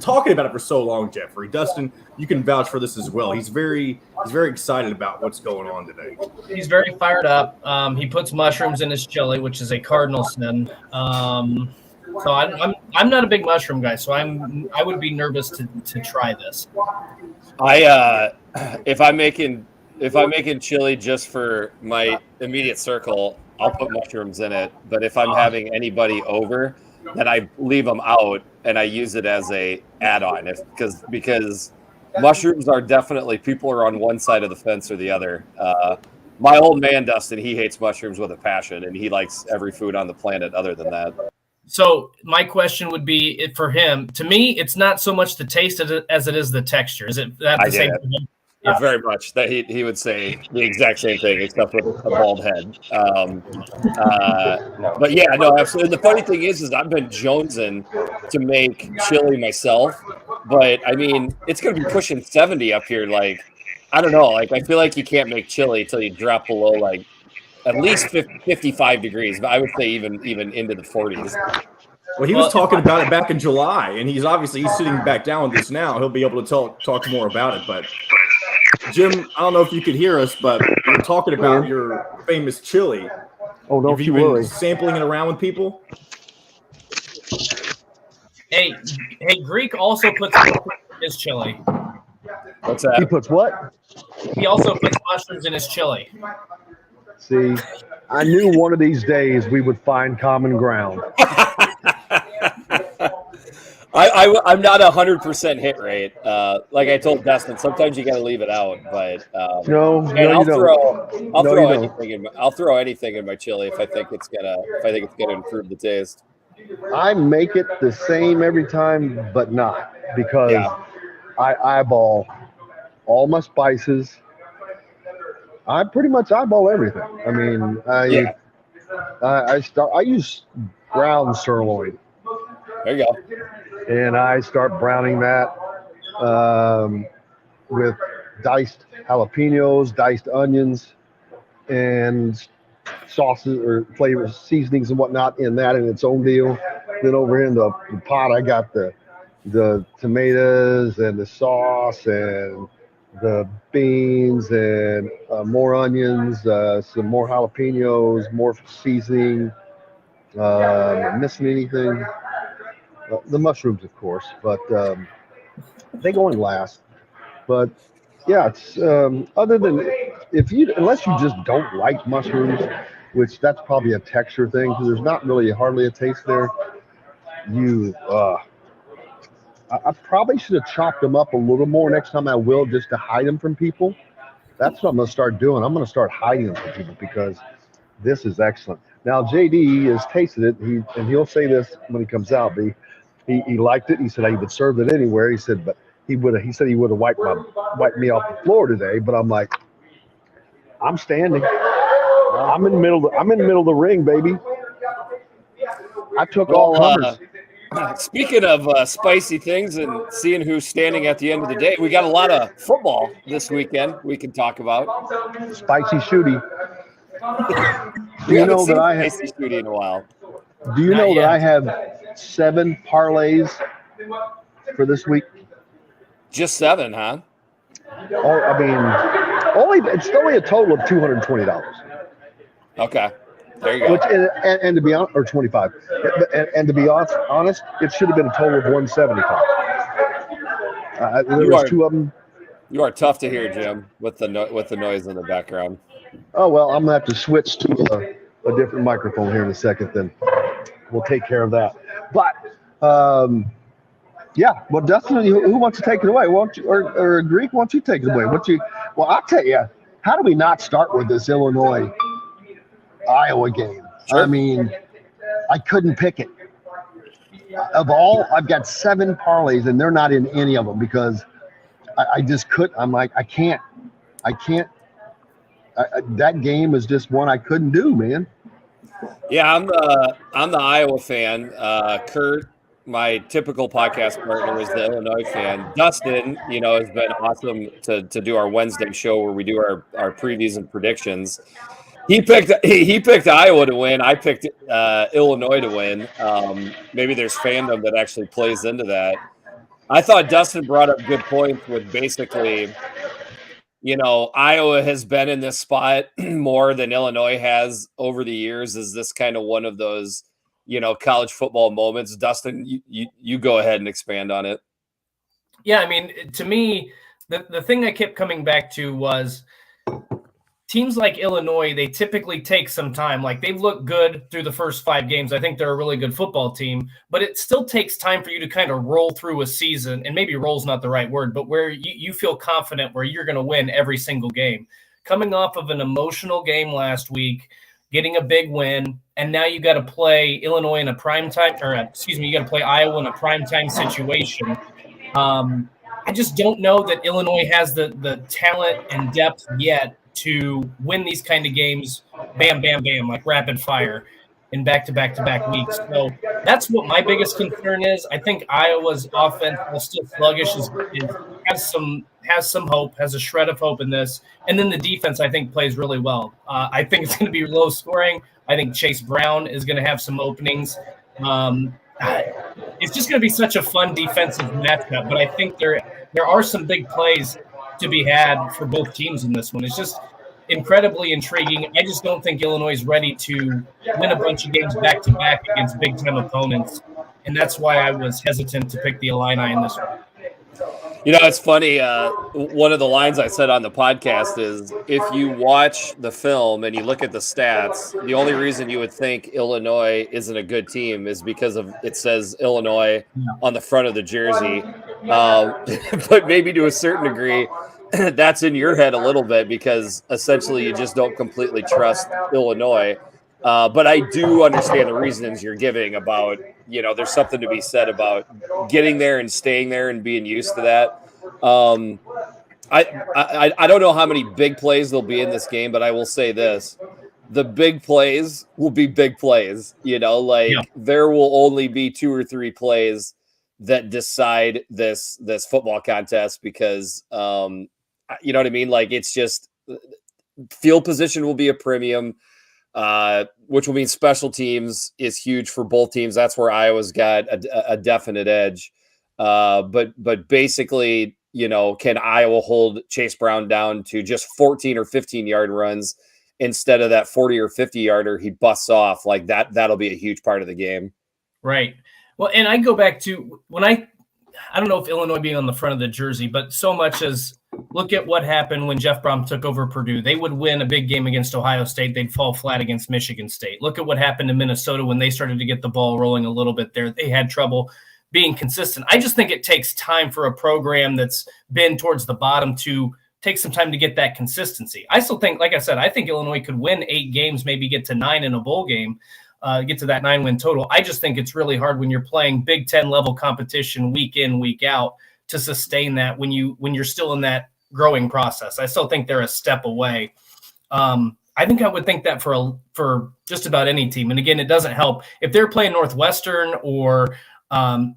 S8: talking about it for so long, Jeffrey. Dustin, you can vouch for this as well. He's very excited about what's going on today.
S6: He's very fired up. He puts mushrooms in his chili, which is a cardinal sin. So I'm not a big mushroom guy, so I would be nervous to try this.
S10: If I'm making chili just for my immediate circle, I'll put mushrooms in it. But if I'm having anybody over, then I leave them out and I use it as a add-on. Because mushrooms are definitely, people are on one side of the fence or the other. My old man Dustin, he hates mushrooms with a passion, and he likes every food on the planet other than that.
S6: So my question would be for him. To me, it's not so much the taste as it is the texture. Is it that the same thing?
S10: Yeah. Very much. That he would say the exact same thing, except with a bald head. But yeah, no, absolutely. And the funny thing is I've been jonesing to make chili myself, but I mean, it's going to be pushing 70 up here. Like, I don't know. Like, I feel like you can't make chili until you drop below like at least 55 degrees, but I would say even into the 40s.
S8: Well, he was talking about it back in July, and he's sitting back down with this now. He'll be able to talk more about it. But Jim, I don't know if you could hear us, but we're talking about your famous chili.
S5: Oh, don't you worry.
S8: Sampling it around with people?
S6: Hey, Greek also puts mushrooms in his chili.
S10: What's that?
S5: He puts what?
S6: He also puts mushrooms in his chili.
S5: See, I knew one of these days we would find common ground.
S10: I'm not 100% hit rate. Like I told Dustin, sometimes you got to leave it out. But I'll throw anything in my chili if I think it's gonna improve the taste.
S5: I make it the same every time, but not because I eyeball all my spices. I pretty much eyeball everything. I mean, I use ground sirloin.
S10: There you go.
S5: and I start browning that with diced jalapenos, diced onions, and sauces or flavors, seasonings and whatnot in that in its own deal. Then over here in the pot, I got the tomatoes and the sauce and the beans and more onions, some more jalapenos, more seasoning. Am I missing anything? The mushrooms, of course, but they go in last. But yeah, it's other than unless you just don't like mushrooms, which that's probably a texture thing because there's not really hardly a taste there. I probably should have chopped them up a little more next time. I will, just to hide them from people. That's what I'm going to start doing. I'm going to start hiding them from people because this is excellent. Now JD has tasted it, and he'll say this when he comes out. But he liked it. He said he would serve it anywhere. He said, but he said he would have wiped me off the floor today. But I'm like, I'm standing. I'm in the middle. I'm in the middle of the ring, baby. I took all comers.
S10: Speaking of spicy things and seeing who's standing at the end of the day, we got a lot of football this weekend we can talk about.
S5: Spicy Schutte.
S10: Do you know that I have spicy Schutte in a while?
S5: Do you know that I have 7 parlays for this week?
S10: Just 7, huh?
S5: Oh, I mean, it's only a total of $220.
S10: Okay. There you go.
S5: Which, and to be honest, or 25, and to be honest, it should have been a total of 175. There was 2 of them.
S10: You are tough to hear, Jim, with the noise in the background.
S5: Oh well, I'm gonna have to switch to a different microphone here in a second. Then we'll take care of that. But yeah, well, Dustin, who wants to take it away? Why don't you, or Greek, why don't you take it away? Well, I'll tell you. How do we not start with this Illinois Iowa game? Sure. I mean, I couldn't pick it. Of all, I've got 7 parlays, and they're not in any of them because I just couldn't. I'm like, I can't. That game is just one I couldn't do, man.
S10: Yeah, I'm the Iowa fan. Kurt, my typical podcast partner, is the Illinois fan. Dustin, has been awesome to do our Wednesday show where we do our previews and predictions. He picked Iowa to win. I picked Illinois to win. Maybe there's fandom that actually plays into that. I thought Dustin brought up good points with basically, Iowa has been in this spot more than Illinois has over the years. Is this kind of one of those, college football moments? Dustin, you go ahead and expand on it.
S6: Yeah, I mean, to me, the thing I kept coming back to was teams like Illinois, they typically take some time. Like, they've looked good through the first 5 games. I think they're a really good football team, but it still takes time for you to kind of roll through a season, and maybe roll's not the right word, but where you feel confident where you're going to win every single game. Coming off of an emotional game last week, getting a big win, and now you got to play Illinois in a primetime, you got to play Iowa in a primetime situation. I just don't know that Illinois has the talent and depth yet to win these kind of games, bam, bam, bam, like rapid fire in back-to-back weeks. So that's what my biggest concern is. I think Iowa's offense, while still sluggish, has some hope, has a shred of hope in this. And then the defense, I think, plays really well. I think it's going to be low scoring. I think Chase Brown is going to have some openings. It's just going to be such a fun defensive matchup. But I think there are some big plays to be had for both teams in this one. It's just incredibly intriguing. I just don't think Illinois is ready to win a bunch of games back-to-back against big-time opponents, and that's why I was hesitant to pick the Illini in this one.
S10: It's funny. One of the lines I said on the podcast is, if you watch the film and you look at the stats, the only reason you would think Illinois isn't a good team is because it says Illinois on the front of the jersey. But maybe to a certain degree, that's in your head a little bit because essentially you just don't completely trust Illinois. But I do understand the reasons you're giving about, there's something to be said about getting there and staying there and being used to that. I don't know how many big plays there'll be in this game, but I will say this. The big plays will be big plays. There will only be 2 or 3 plays that decide this football contest because you know what I mean? Like, it's just field position will be a premium, which will mean special teams is huge for both teams. That's where Iowa's got a definite edge. But basically, you know, can Iowa hold Chase Brown down to just 14 or 15 yard runs instead of that 40 or 50 yarder he busts off? Like that'll be a huge part of the game.
S6: Right. Well, and I go back to when I don't know if Illinois being on the front of the jersey, but so much as look at what happened when Jeff Brom took over Purdue. They would win a big game against Ohio State. They'd fall flat against Michigan State. Look at what happened to Minnesota when they started to get the ball rolling a little bit there. They had trouble being consistent. I just think it takes time for a program that's been towards the bottom to take some time to get that consistency. I still think, like I said, I think Illinois could win 8 games, maybe get to 9 in a bowl game, get to that 9-win total. I just think it's really hard when you're playing Big Ten level competition week in, week out to sustain that when you're still in that growing process. I still think they're a step away. I think I would think that for just about any team. And again, it doesn't help if they're playing Northwestern or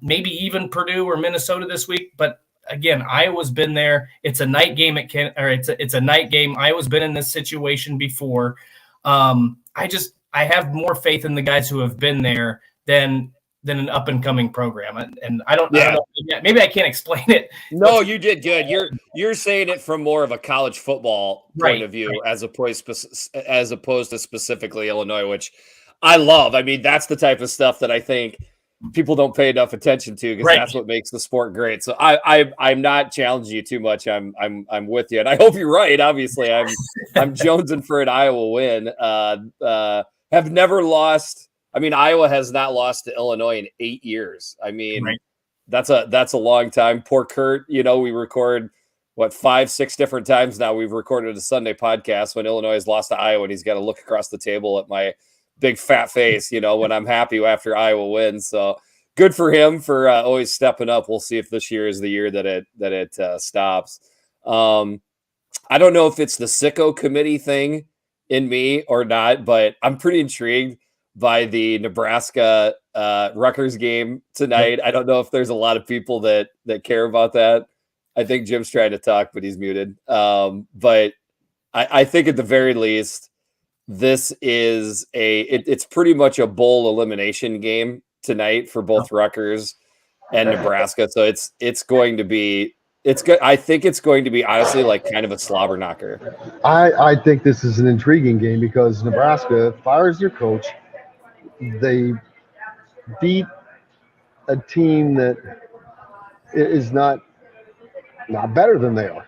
S6: maybe even Purdue or Minnesota this week. But again, Iowa's been there. It's a night game. It's a night game. Iowa's been in this situation before. I have more faith in the guys who have been there than an up and coming program. And I don't know. Maybe I can't explain it.
S10: No, you did good. You're saying it from more of a college football point of view, as opposed to specifically Illinois, which I love. I mean, that's the type of stuff that I think people don't pay enough attention to because that's what makes the sport great. So I'm not challenging you too much. I'm with you, and I hope you're right. Obviously, I'm jonesing for an Iowa win. Have never lost. I mean, Iowa has not lost to Illinois in 8 years. I mean, that's a long time. Poor Kurt. You know, we record 5-6 different times now. We've recorded a Sunday podcast when Illinois has lost to Iowa, and he's got to look across the table at my big fat face, you know, when I'm happy after Iowa wins. So good for him for always stepping up. We'll see if this year is the year that it stops. I don't know if it's the sicko committee thing in me or not, but I'm pretty intrigued by the Nebraska Rutgers game tonight. I don't know if there's a lot of people that care about that. I think Jim's trying to talk, but he's muted. But I think at the very least, this is it's pretty much a bowl elimination game tonight for both Rutgers and Nebraska. So it's going to be good. I think it's going to be honestly like kind of a slobber knocker.
S5: I think this is an intriguing game because Nebraska fires their coach. They beat a team that is not better than they are.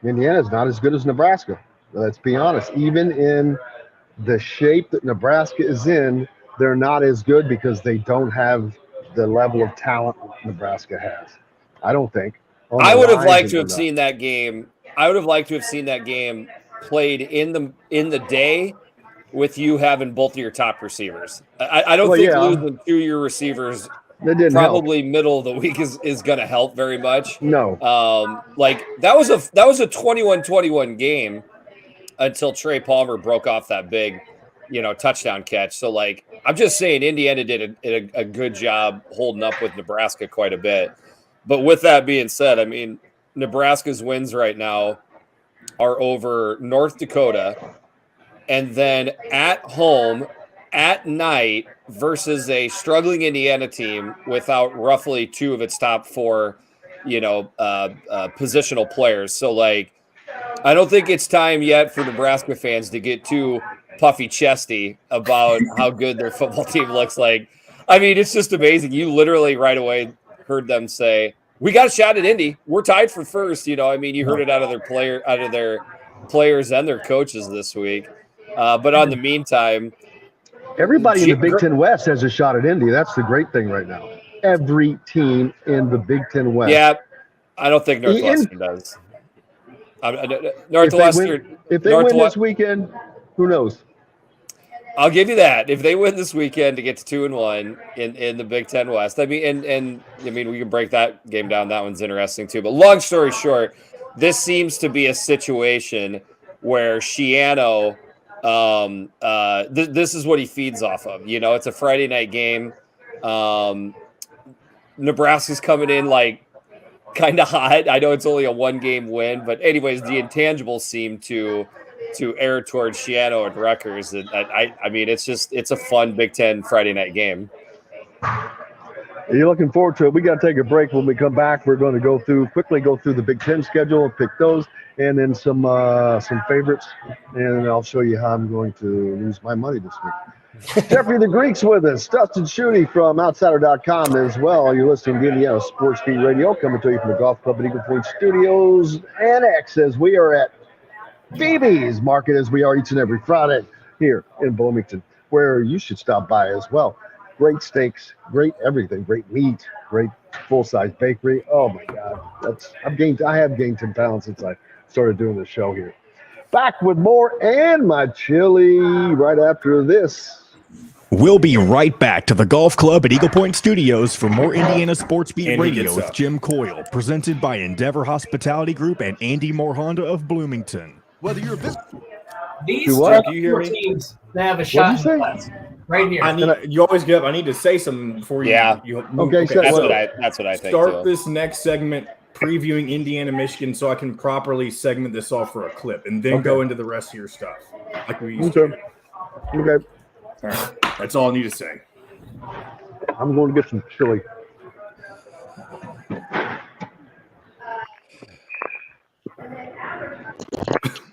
S5: Indiana is not as good as Nebraska. Let's be honest. Even in the shape that Nebraska is in, they're not as good because they don't have the level of talent Nebraska has. I don't think.
S10: I would have liked to have seen that game. I would have liked to have seen that game played in the day with you having both of your top receivers. I don't think losing 2 of your receivers probably middle of the week is going to help very much.
S5: No.
S10: Like that was a 21-21 game until Trey Palmer broke off that big, touchdown catch. So like, I'm just saying Indiana did a good job holding up with Nebraska quite a bit. But with that being said, I mean, Nebraska's wins right now are over North Dakota and then at home at night versus a struggling Indiana team without roughly 2 of its top 4, positional players. So like, I don't think it's time yet for Nebraska fans to get too puffy chesty about how good their football team looks like. I mean, it's just amazing. You literally right away heard them say, "We got a shot at Indy. We're tied for first." You heard it out of their players and their coaches this week. But on the meantime,
S5: everybody in the Big Ten West has a shot at Indy. That's the great thing right now. Every team in the Big Ten West.
S10: Yeah, I don't think Northwestern does. Northwestern.
S5: If they win this weekend, who knows?
S10: I'll give you that. If they win this weekend to get to 2-1 in the Big Ten West, I mean, we can break that game down. That one's interesting too. But long story short, this seems to be a situation where Schiano, this is what he feeds off of. It's a Friday night game. Nebraska's coming in like kind of hot. I know it's only a 1-game win, but anyways, the intangibles seem to err towards Shiano and Rutgers. And I mean, it's a fun Big Ten Friday night game.
S5: Are you looking forward to it? We got to take a break. When we come back, we're going to quickly go through the Big Ten schedule and pick those, and then some favorites, and I'll show you how I'm going to lose my money this week. Jeffrey the Greek's with us. Dustin Schutte from Outsider.com as well. You're listening to Indiana Sports Beat Radio, coming to you from the Golf Club at Eagle Point Studios Annex, as we are at Phoebe's Market, as we are each and every Friday here in Bloomington, where you should stop by as well. Great steaks, great everything, great meat, great full-size bakery. Oh my God, I have gained 10 pounds since I started doing the show here. Back with more and my chili right after this.
S1: We'll be right back to the Golf Club at Eagle Point Studios for more Indiana Sports Beat Radio with Jim Coyle, presented by Endeavor Hospitality Group and Andy Moore Honda of Bloomington.
S3: Whether you're a business,
S6: These
S8: Do you hear me?
S6: teams have a shot in the class. Right here.
S8: You always get up. I need to say something before you.
S10: Yeah.
S5: Okay,
S10: That's what I think.
S8: Start this next segment previewing Indiana, Michigan, so I can properly segment this off for a clip, and then go into the rest of your stuff like we used to.
S5: Okay.
S8: All right. That's all I need to say.
S5: I'm going to get some chili.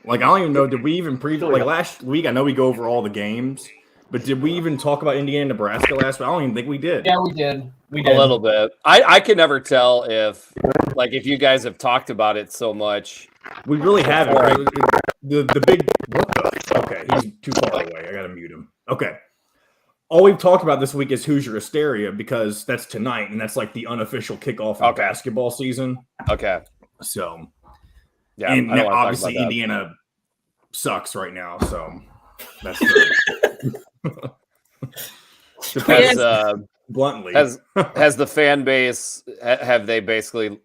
S8: Like, I don't even know. Did we even preview? Like last week, I know we go over all the games, but did we even talk about Indiana, Nebraska last week? I don't even think we did.
S6: Yeah, we did.
S10: A little bit. I can never tell if you guys have talked about it so much.
S8: We really haven't. The big what the? Okay, he's too far away. I gotta mute him. Okay. All we've talked about this week is Hoosier Hysteria, because that's tonight, and that's like the unofficial kickoff of basketball season.
S10: Okay.
S8: So,
S10: yeah,
S8: and
S10: I don't wanna
S8: obviously
S10: talk about that.
S8: Indiana sucks right now, so that's good. Bluntly,
S10: has the fan base, have they basically?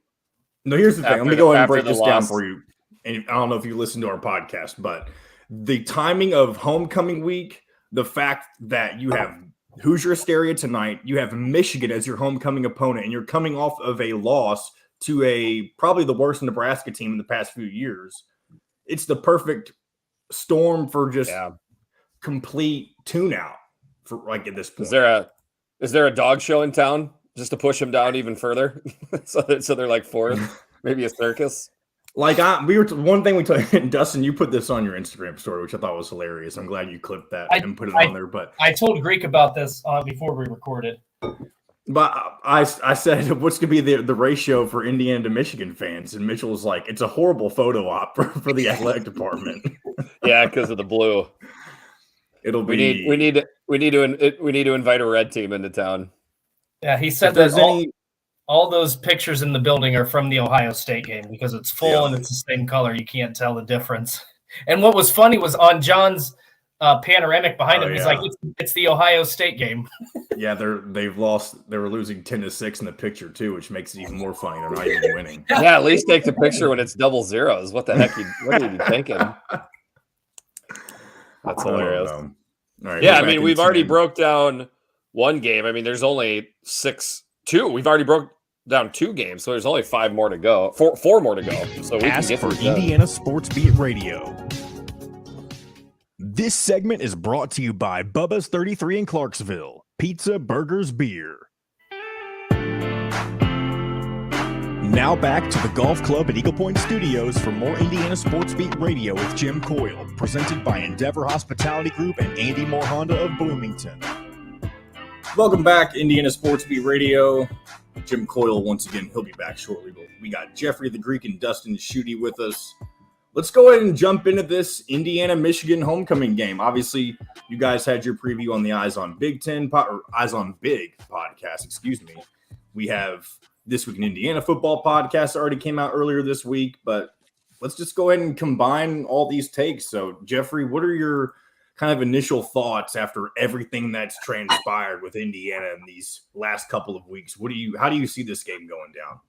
S8: No, here's the thing. Let me go ahead and break this down
S10: loss
S8: for you. And I don't know if you listened to our podcast, but the timing of homecoming week, the fact that you have Hoosier Hysteria tonight, you have Michigan as your homecoming opponent, and you're coming off of a loss to probably the worst Nebraska team in the past few years. It's the perfect storm for just complete tune-out for like at this point.
S10: Is there a dog show in town just to push them down even further? so they're like fourth, maybe a circus.
S8: Like one thing we told Dustin, you put this on your Instagram story, which I thought was hilarious. I'm glad you clipped that and put it on there. But
S6: I told Greek about this before we recorded.
S8: But I said, what's going to be the ratio for Indiana to Michigan fans? And Mitchell was like, it's a horrible photo op for the athletic department.
S10: Yeah, because of the blue.
S8: It'll be.
S10: We need to invite a red team into town.
S6: Yeah, he said that all those pictures in the building are from the Ohio State game because it's full and it's the same color. You can't tell the difference. And what was funny was on John's panoramic behind him. He's like, it's the Ohio State game.
S8: Yeah, they've lost. They were losing 10-6 in the picture too, which makes it even more funny. They're not even winning.
S10: Yeah, at least take the picture when it's double zeros. What the heck? What are you thinking? That's hilarious.
S8: All right,
S10: yeah, I mean, we've already broke down one game. I mean, there's only 2. We've already broke down 2 games, so there's only 5 more to go. 4 more to go. So we
S1: Ask
S10: can get
S1: for Indiana Sports Beat Radio. This segment is brought to you by Bubba's 33 in Clarksville. Pizza, burgers, beer. Now back to the Golf Club at Eagle Point Studios for more Indiana Sports Beat Radio with Jim Coyle, presented by Endeavor Hospitality Group and Andy Moore Honda of Bloomington.
S8: Welcome back, Indiana Sports Beat Radio. Jim Coyle, once again, he'll be back shortly. But we got Jeffrey the Greek and Dustin Schutte with us. Let's go ahead and jump into this Indiana-Michigan homecoming game. Obviously, you guys had your preview on the Eyes on Big podcast. Excuse me. We have This Week in Indiana football podcast already came out earlier this week, but let's just go ahead and combine all these takes. So, Jeffrey, what are your kind of initial thoughts after everything that's transpired with Indiana in these last couple of weeks? How do you see this game going down?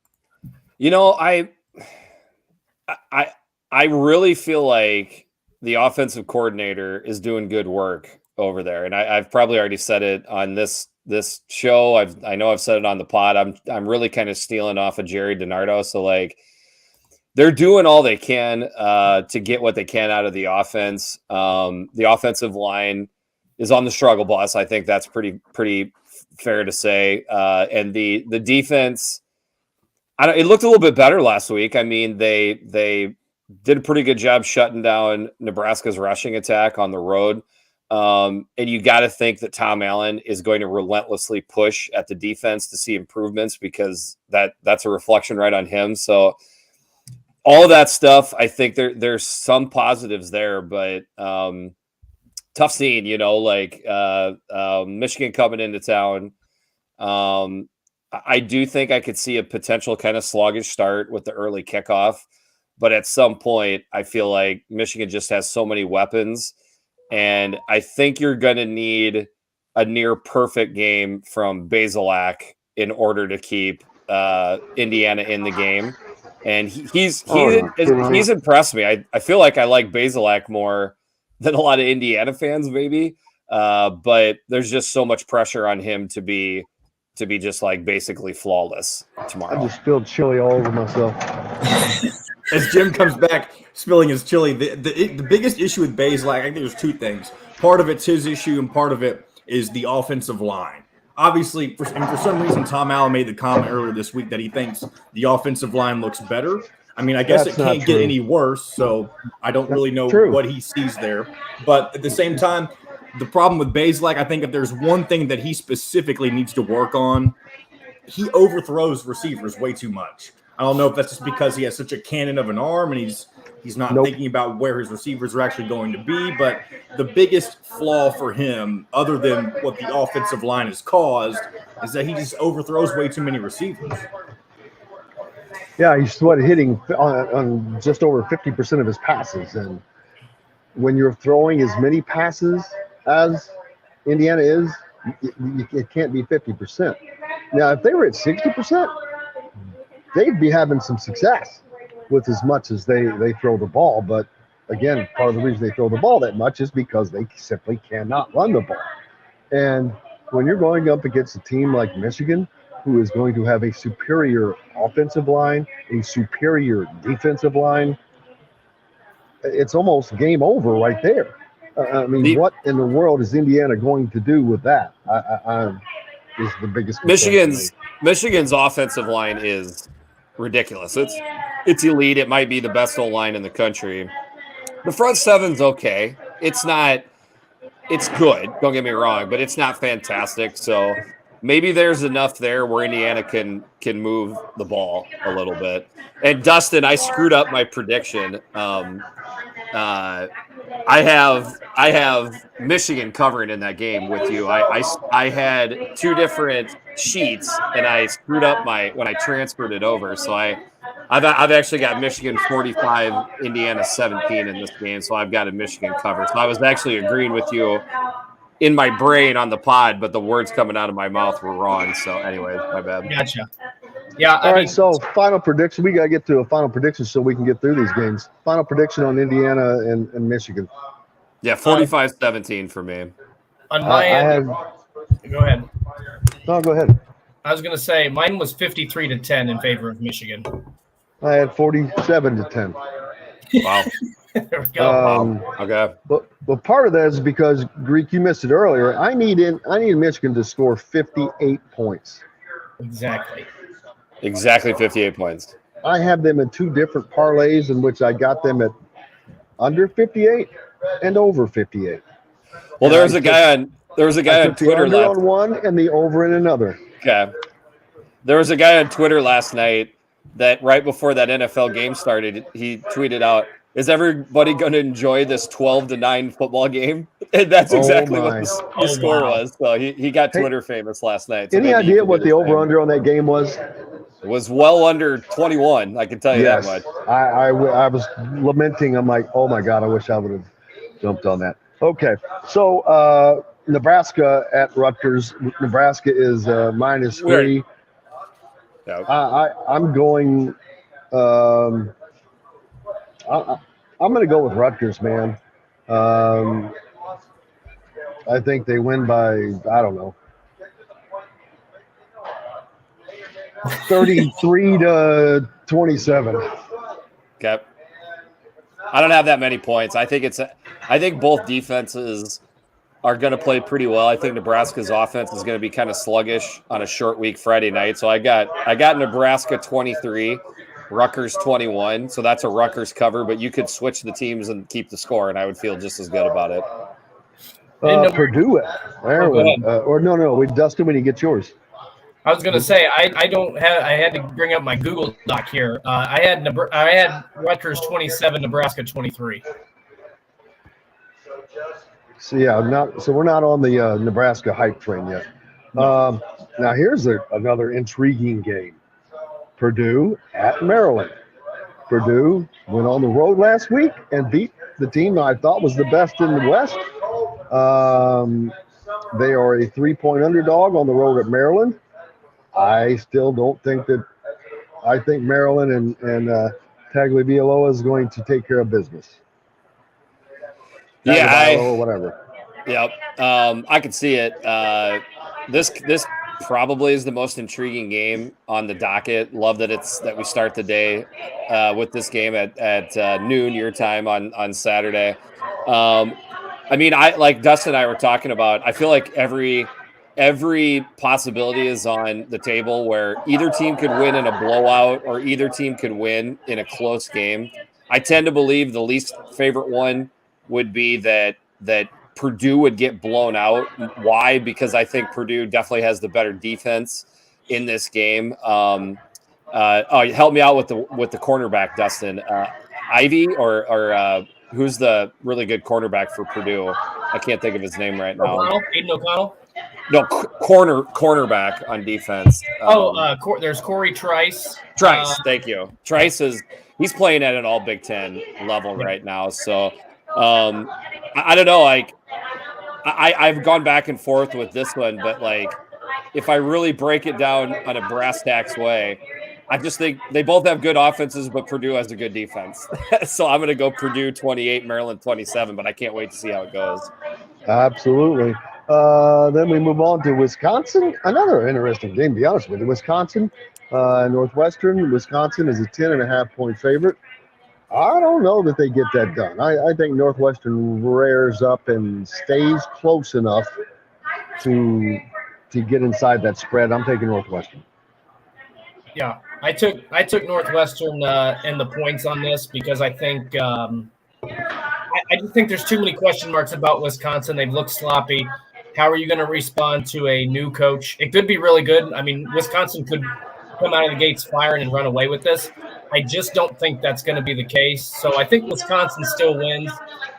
S10: You know, I really feel like the offensive coordinator is doing good work over there. And I've probably already said it on this this show. I know I've said it on the pod. I'm really kind of stealing off of Jerry DiNardo. So like they're doing all they can to get what they can out of the offense. The offensive line is on the struggle bus. I think that's pretty fair to say. And the defense, it looked a little bit better last week. I mean, they did a pretty good job shutting down Nebraska's rushing attack on the road. And you got to think that Tom Allen is going to relentlessly push at the defense to see improvements, because that's a reflection right on him. So all of that stuff, I think there's some positives there, but tough scene, like Michigan coming into town. I do think I could see a potential kind of sluggish start with the early kickoff, but at some point I feel like Michigan just has so many weapons. And I think you're going to need a near perfect game from Bazelak in order to keep Indiana in the game. And he's impressed me. I feel like I like Bazelak more than a lot of Indiana fans, maybe. But there's just so much pressure on him to be just like basically flawless tomorrow.
S5: I just spilled chili all over myself.
S8: As Jim comes back spilling his chili, the biggest issue with Bazelak, I think there's two things. Part of it's his issue, and part of it is the offensive line. Obviously, for some reason, Tom Allen made the comment earlier this week that he thinks the offensive line looks better. I mean, I guess it can't get any worse, so I don't really know what he sees there. But at the same time, the problem with Bazelak, I think if there's one thing that he specifically needs to work on, he overthrows receivers way too much. I don't know if that's just because he has such a cannon of an arm and he's not thinking about where his receivers are actually going to be. But the biggest flaw for him, other than what the offensive line has caused, is that he just overthrows way too many receivers.
S5: Yeah, he's hitting on just over 50% of his passes. And when you're throwing as many passes as Indiana is, it can't be 50%. Now, if they were at 60%, they'd be having some success with as much as they throw the ball. But again, part of the reason they throw the ball that much is because they simply cannot run the ball. And when you're going up against a team like Michigan, who is going to have a superior offensive line, a superior defensive line, it's almost game over right there. I mean, what in the world is Indiana going to do with that? Is the biggest
S10: Michigan's offensive line is ridiculous. It's elite. It might be the best O-line in the country. The front seven's okay. It's good. Don't get me wrong, but it's not fantastic. So maybe there's enough there where Indiana can move the ball a little bit. And Dustin, I screwed up my prediction. I have Michigan covering in that game with you. I had two different sheets and I screwed up when I transferred it over. So I've actually got Michigan 45, Indiana 17 in this game. So I've got a Michigan cover. So I was actually agreeing with you in my brain on the pod, but the words coming out of my mouth were wrong. So anyways, my bad.
S6: Gotcha. Yeah.
S5: All right, so final prediction. We got to get to a final prediction so we can get through these games. Final prediction on Indiana and Michigan.
S10: Yeah, 45-17 for me.
S6: On my end, go ahead.
S5: No, go ahead.
S6: I was going to say mine was 53-10 in favor of Michigan.
S5: I had 47-10.
S10: Wow.
S6: There we go.
S10: Okay.
S5: But part of that is because, Greek, you missed it earlier. I need Michigan to score 58 points.
S6: Exactly
S10: 58 points.
S5: I have them in two different parlays in which I got them at under 58 and over 58.
S10: Well, there was a guy on Twitter
S5: on one and the over in another.
S10: Okay. There was a guy on Twitter last night that right before that NFL game started, he tweeted out, "Is everybody going to enjoy this 12-9 football game?" And that's exactly what the score was. So he got Twitter famous last night. So
S5: any idea what the over-under on that game was?
S10: It was well under 21. I can tell you that much.
S5: I was lamenting. I'm like, oh my God, I wish I would have jumped on that. Okay, so Nebraska at Rutgers. Nebraska is -3.
S10: Yeah.
S5: I'm going. I'm going to go with Rutgers, man. I think they win by, I don't know, 33-27.
S10: Okay. I don't have that many points. I think both defenses are going to play pretty well. I think Nebraska's offense is going to be kind of sluggish on a short week Friday night. So I got Nebraska 23, Rutgers 21. So that's a Rutgers cover, but you could switch the teams and keep the score, and I would feel just as good about it.
S5: Purdue at Maryland. Dustin, when you get yours.
S6: I was going to say I had to bring up my Google Doc here. I had Rutgers 27, Nebraska 23.
S5: So we're not on the Nebraska hype train yet. Now here's another intriguing game. Purdue at Maryland. Purdue went on the road last week and beat the team that I thought was the best in the West. They are a 3-point underdog on the road at Maryland. I still don't think that. I think Maryland and Tagliabue is going to take care of business. Or whatever.
S10: Yep, I can see it. This probably is the most intriguing game on the docket. Love that we start the day with this game at noon your time on Saturday. I mean, like Dustin and I were talking about. I feel like every possibility is on the table where either team could win in a blowout or either team could win in a close game. I tend to believe the least favorite one would be that Purdue would get blown out. Why? Because I think Purdue definitely has the better defense in this game. Help me out with the cornerback, Dustin. Ivy or who's the really good cornerback for Purdue? I can't think of his name right now.
S6: Aiden O'Connell?
S10: No, cornerback on defense.
S6: There's Corey Trice.
S10: Thank you. Trice he's playing at an all Big Ten level right now. So I don't know. Like I've gone back and forth with this one, but like if I really break it down on a brass tacks way, I just think they both have good offenses, but Purdue has a good defense. So I'm going to go Purdue 28, Maryland 27, but I can't wait to see how it goes.
S5: Absolutely. Then we move on to Wisconsin. Another interesting game, to be honest with you. Wisconsin, Northwestern. Wisconsin is a 10.5-point favorite. I don't know that they get that done. I think Northwestern rears up and stays close enough to get inside that spread. I'm taking Northwestern.
S6: Yeah, I took Northwestern and the points on this because I think I just think there's too many question marks about Wisconsin. They've looked sloppy. How are you going to respond to a new coach? It could be really good. I mean, Wisconsin could come out of the gates firing and run away with this. I just don't think that's going to be the case. So I think Wisconsin still wins,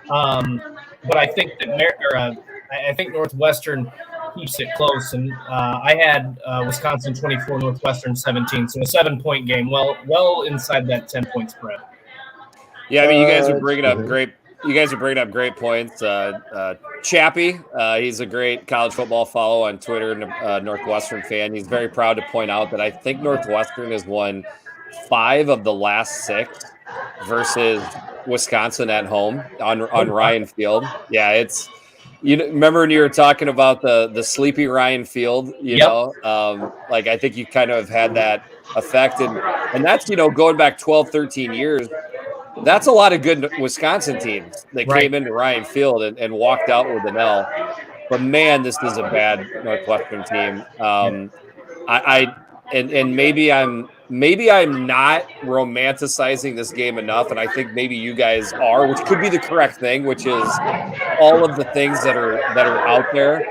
S6: but I think that I think Northwestern keeps it close. And I had Wisconsin 24, Northwestern 17, so a 7-point game. Well inside that 10-point spread.
S10: Yeah, I mean, you guys are bringing up great. You guys are bringing up great points. Chappie, he's a great college football follow on Twitter, Northwestern fan. He's very proud to point out that I think Northwestern has won 5 of the last 6 versus Wisconsin at home on Ryan Field. Yeah, it's remember when you were talking about the sleepy Ryan Field, you know, like I think you kind of had that effect, and that's going back 12, 13 years. That's a lot of good Wisconsin teams that came into Ryan Field and walked out with an L. But man, this is a bad Northwestern team. And maybe I'm not romanticizing this game enough, and I think maybe you guys are, which could be the correct thing, which is all of the things that are out there.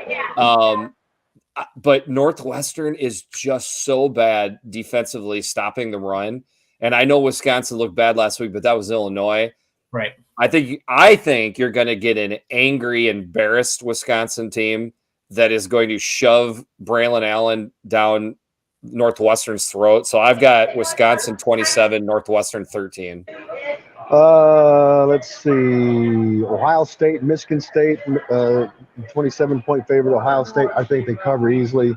S10: But Northwestern is just so bad defensively stopping the run. And I know Wisconsin looked bad last week, but that was Illinois.
S6: Right.
S10: I think you're going to get an angry, embarrassed Wisconsin team that is going to shove Braylon Allen down Northwestern's throat. So I've got Wisconsin 27, Northwestern 13.
S5: Let's see. Ohio State, Michigan State, 27-point favorite. Ohio State, I think they cover easily.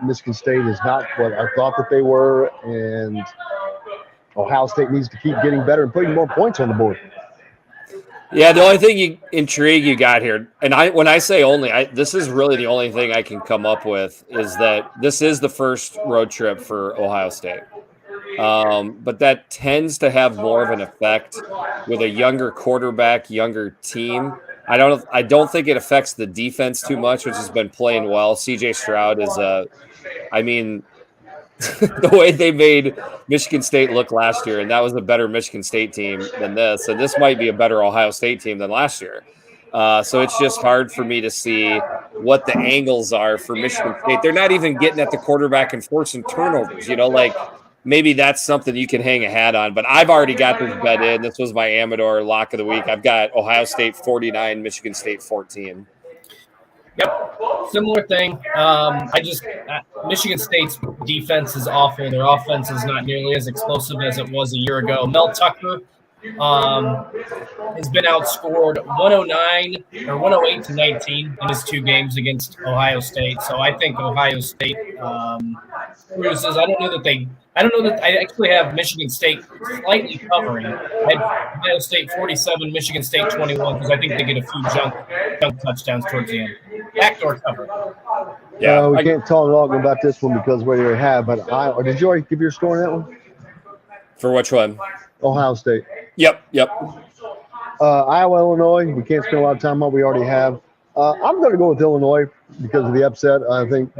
S5: Michigan State is not what I thought that they were, and Ohio State needs to keep getting better and putting more points on the board.
S10: Yeah, the only thing intrigue you got here, and when I say only, this is really the only thing I can come up with is that this is the first road trip for Ohio State. But that tends to have more of an effect with a younger quarterback, younger team. I don't think it affects the defense too much, which has been playing well. CJ Stroud is the way they made Michigan State look last year, and that was a better Michigan State team than this. And this might be a better Ohio State team than last year. So it's just hard for me to see what the angles are for Michigan State. They're not even getting at the quarterback and forcing turnovers. Like maybe that's something you can hang a hat on. But I've already got this bet in. This was my Amador lock of the week. I've got Ohio State 49, Michigan State 14.
S6: Yep, similar thing. Michigan State's defense is awful. Their offense is not nearly as explosive as it was a year ago. Mel Tucker has been outscored 109 or 108 to 19 in his 2 games against Ohio State. So I think Ohio State cruises. I don't know that I actually have Michigan State slightly covering. I had Ohio State 47, Michigan State 21 because I think they get a few junk touchdowns towards the end. Backdoor cover.
S5: Yeah, we can't talk long about this one because we already have. But did you already give your score in that one?
S10: For which one?
S5: Ohio State.
S10: Yep.
S5: Iowa, Illinois. We can't spend a lot of time on. We already have. I'm going to go with Illinois because of the upset. I think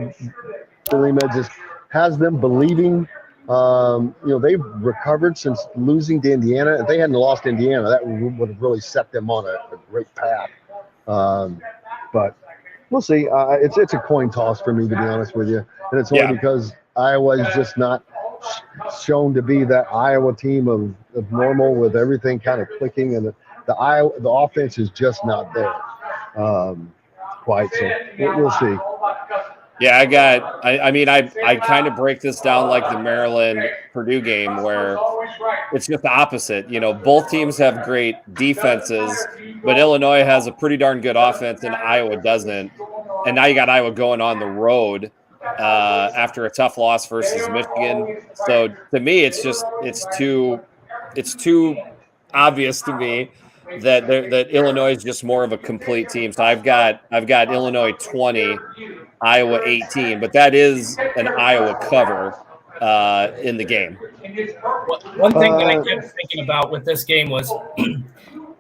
S5: Lima just has them believing. They've recovered since losing to Indiana. If they hadn't lost to Indiana, that would have really set them on a great path. But we'll see. It's a coin toss for me, to be honest with you. And it's only because Iowa is just not shown to be that Iowa team of normal with everything kind of clicking, and the offense is just not there quite. So we'll see.
S10: Yeah, I kind of break this down like the Maryland-Purdue game where it's just the opposite. Both teams have great defenses, but Illinois has a pretty darn good offense and Iowa doesn't. And now you got Iowa going on the road after a tough loss versus Michigan. So to me, it's too obvious to me that Illinois is just more of a complete team. So I've got Illinois 20, Iowa 18, but that is an Iowa cover in the game.
S6: One thing that I kept thinking about with this game was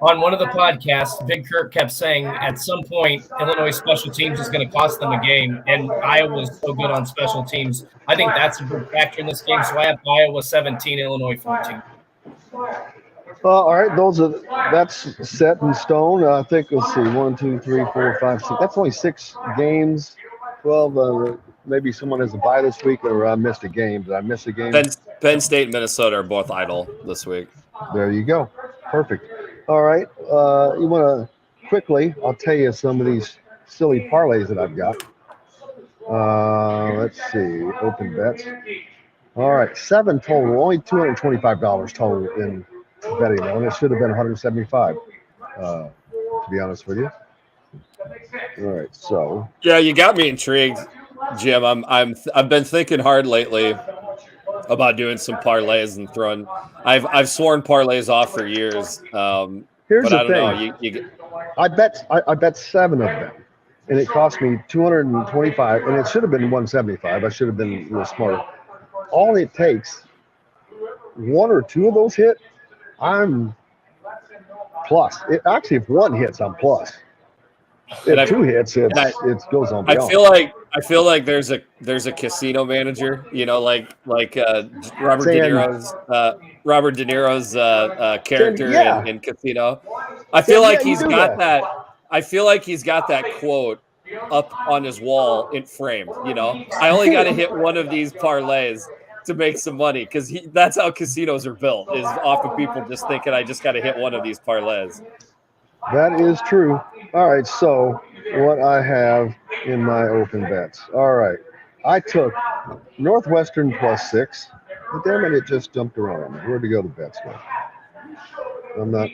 S6: on one of the podcasts, Big Kirk kept saying at some point Illinois special teams is going to cost them a game, and Iowa is so good on special teams. I think that's a big factor in this game. So I have Iowa 17, Illinois 14.
S5: All right, that's set in stone. I think let's see, 1, 2, 3, 4, 5, 6. That's only 6 games. 12. Maybe someone has a bye this week, or I missed a game. Did I miss a game?
S10: Penn State and Minnesota are both idle this week.
S5: There you go. Perfect. All right. You want to quickly? I'll tell you some of these silly parlays that I've got. Let's see. Open bets. All right, 7 total. Only $225 total in betting on. It should have been $175. To be honest with you. All right, so
S10: yeah, you got me intrigued, Jim. I've been thinking hard lately about doing some parlays and throwing. I've sworn parlays off for years.
S5: Here's
S10: but
S5: the
S10: I don't
S5: thing.
S10: know.
S5: I bet 7 of them, and it cost me $225, and it should have been $175. I should have been a little smarter. All it takes, 1 or 2 of those hit, I'm plus. Actually, if 1 hits, I'm plus. If 2 hits, it goes on beyond.
S10: I feel like there's a casino manager, like Robert De Niro's character in Casino. I feel like he's got that. I feel like he's got that quote up on his wall in frame. I only got to hit 1 of these parlays to make some money because that's how casinos are built, is off of people just thinking I just got to hit 1 of these parlays.
S5: That is true. All right, so what I have in my open bets. All right, I took Northwestern +6. But damn it, it just jumped around. Where'd to go the bets go? I'm not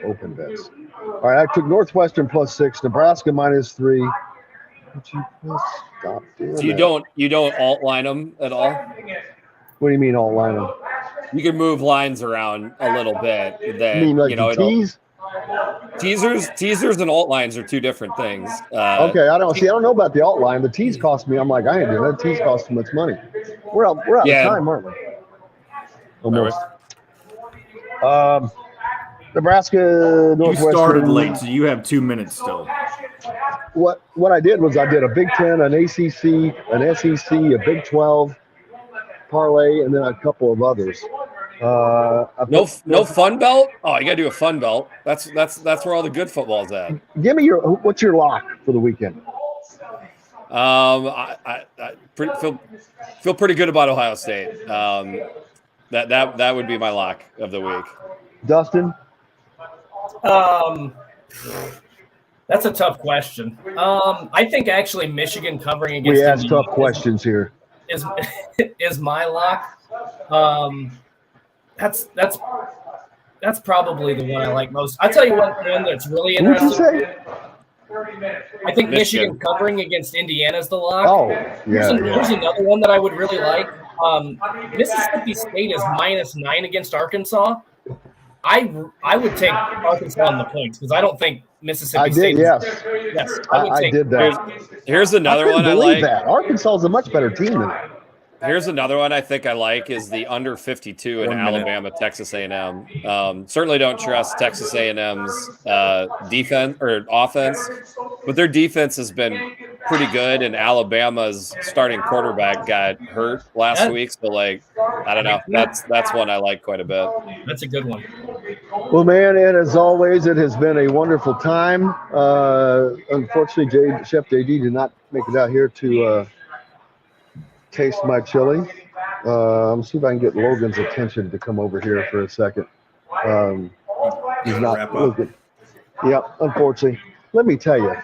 S5: open bets. All right, I took Northwestern +6, Nebraska -3. Stop doing
S10: So you
S5: that.
S10: don't alt line them at all?
S5: What do you mean alt line them?
S10: you can move lines around a little bit. That
S5: I mean, like the tees?
S10: Teasers and alt lines are two different things.
S5: Okay, I don't know about the alt line. The tees cost me. I'm like, I ain't doing that. Tees cost too much money. We're out of time, aren't we? Almost. Nebraska, Northwestern.
S8: You started late, so you have 2 minutes still.
S5: What I did was I did a Big Ten, an ACC, an SEC, a Big 12 parlay, and then a couple of others.
S10: No fun belt. Oh, you gotta do a fun belt. That's where all the good football's at.
S5: Give me what's your lock for the weekend?
S10: I feel pretty good about Ohio State. That would be my lock of the week.
S5: Dustin?
S6: That's a tough question. I think actually Michigan covering against.
S5: We ask tough questions here.
S6: Is my lock. That's probably the one I like most. I'll tell you one that's really interesting.
S5: What'd you say?
S6: I think Michigan covering against Indiana is the lock.
S5: Oh,
S6: Here's another one that I would really like. Mississippi State is -9 against Arkansas. I would take Arkansas on the points because I don't think Mississippi State.
S5: Yes,
S6: I
S5: did that.
S10: Here's another one I like.
S5: That. Arkansas is a much better team than that.
S10: Here's another one I think I like is the under 52 in Alabama, Texas A&M. Certainly don't trust Texas A&M's defense or offense, but their defense has been pretty good, and Alabama's starting quarterback got hurt last week. So, I don't know. That's one I like quite a bit.
S6: That's a good one.
S5: Well, man, and as always, it has been a wonderful time. Unfortunately, Chef JD did not make it out here to taste my chili. I'm see if I can get Logan's attention to come over here for a second. He's not looking. Yep, unfortunately. Let me tell you,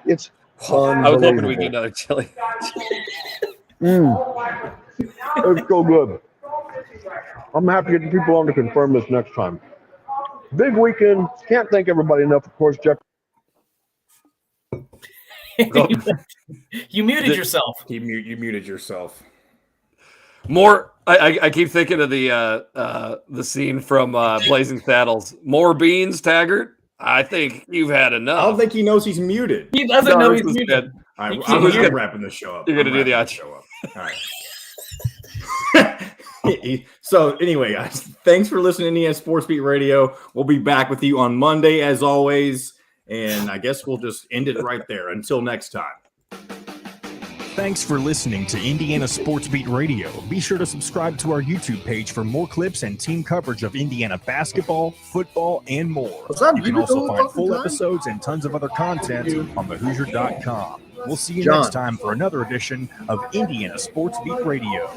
S5: it's unbelievable.
S10: I was hoping we get another chili.
S5: It's so good. I'm happy to get the people on to confirm this next time. Big weekend. Can't thank everybody enough, of course, Jeff.
S6: You muted yourself.
S8: You muted yourself.
S10: More. I keep thinking of the scene from Blazing Saddles. More beans, Taggart. I think you've had enough.
S8: I don't think he knows he's muted.
S6: He doesn't know he's muted.
S8: All right, I'm just wrapping the show up.
S10: You're gonna do the odd
S8: show up. All right. So anyway, guys, thanks for listening to Indiana Sports Beat Radio. We'll be back with you on Monday as always. And I guess we'll just end it right there. Until next time.
S1: Thanks for listening to Indiana Sports Beat Radio. Be sure to subscribe to our YouTube page for more clips and team coverage of Indiana basketball, football, and more. You can also find full episodes and tons of other content on thehoosier.com. We'll see you next time for another edition of Indiana Sports Beat Radio.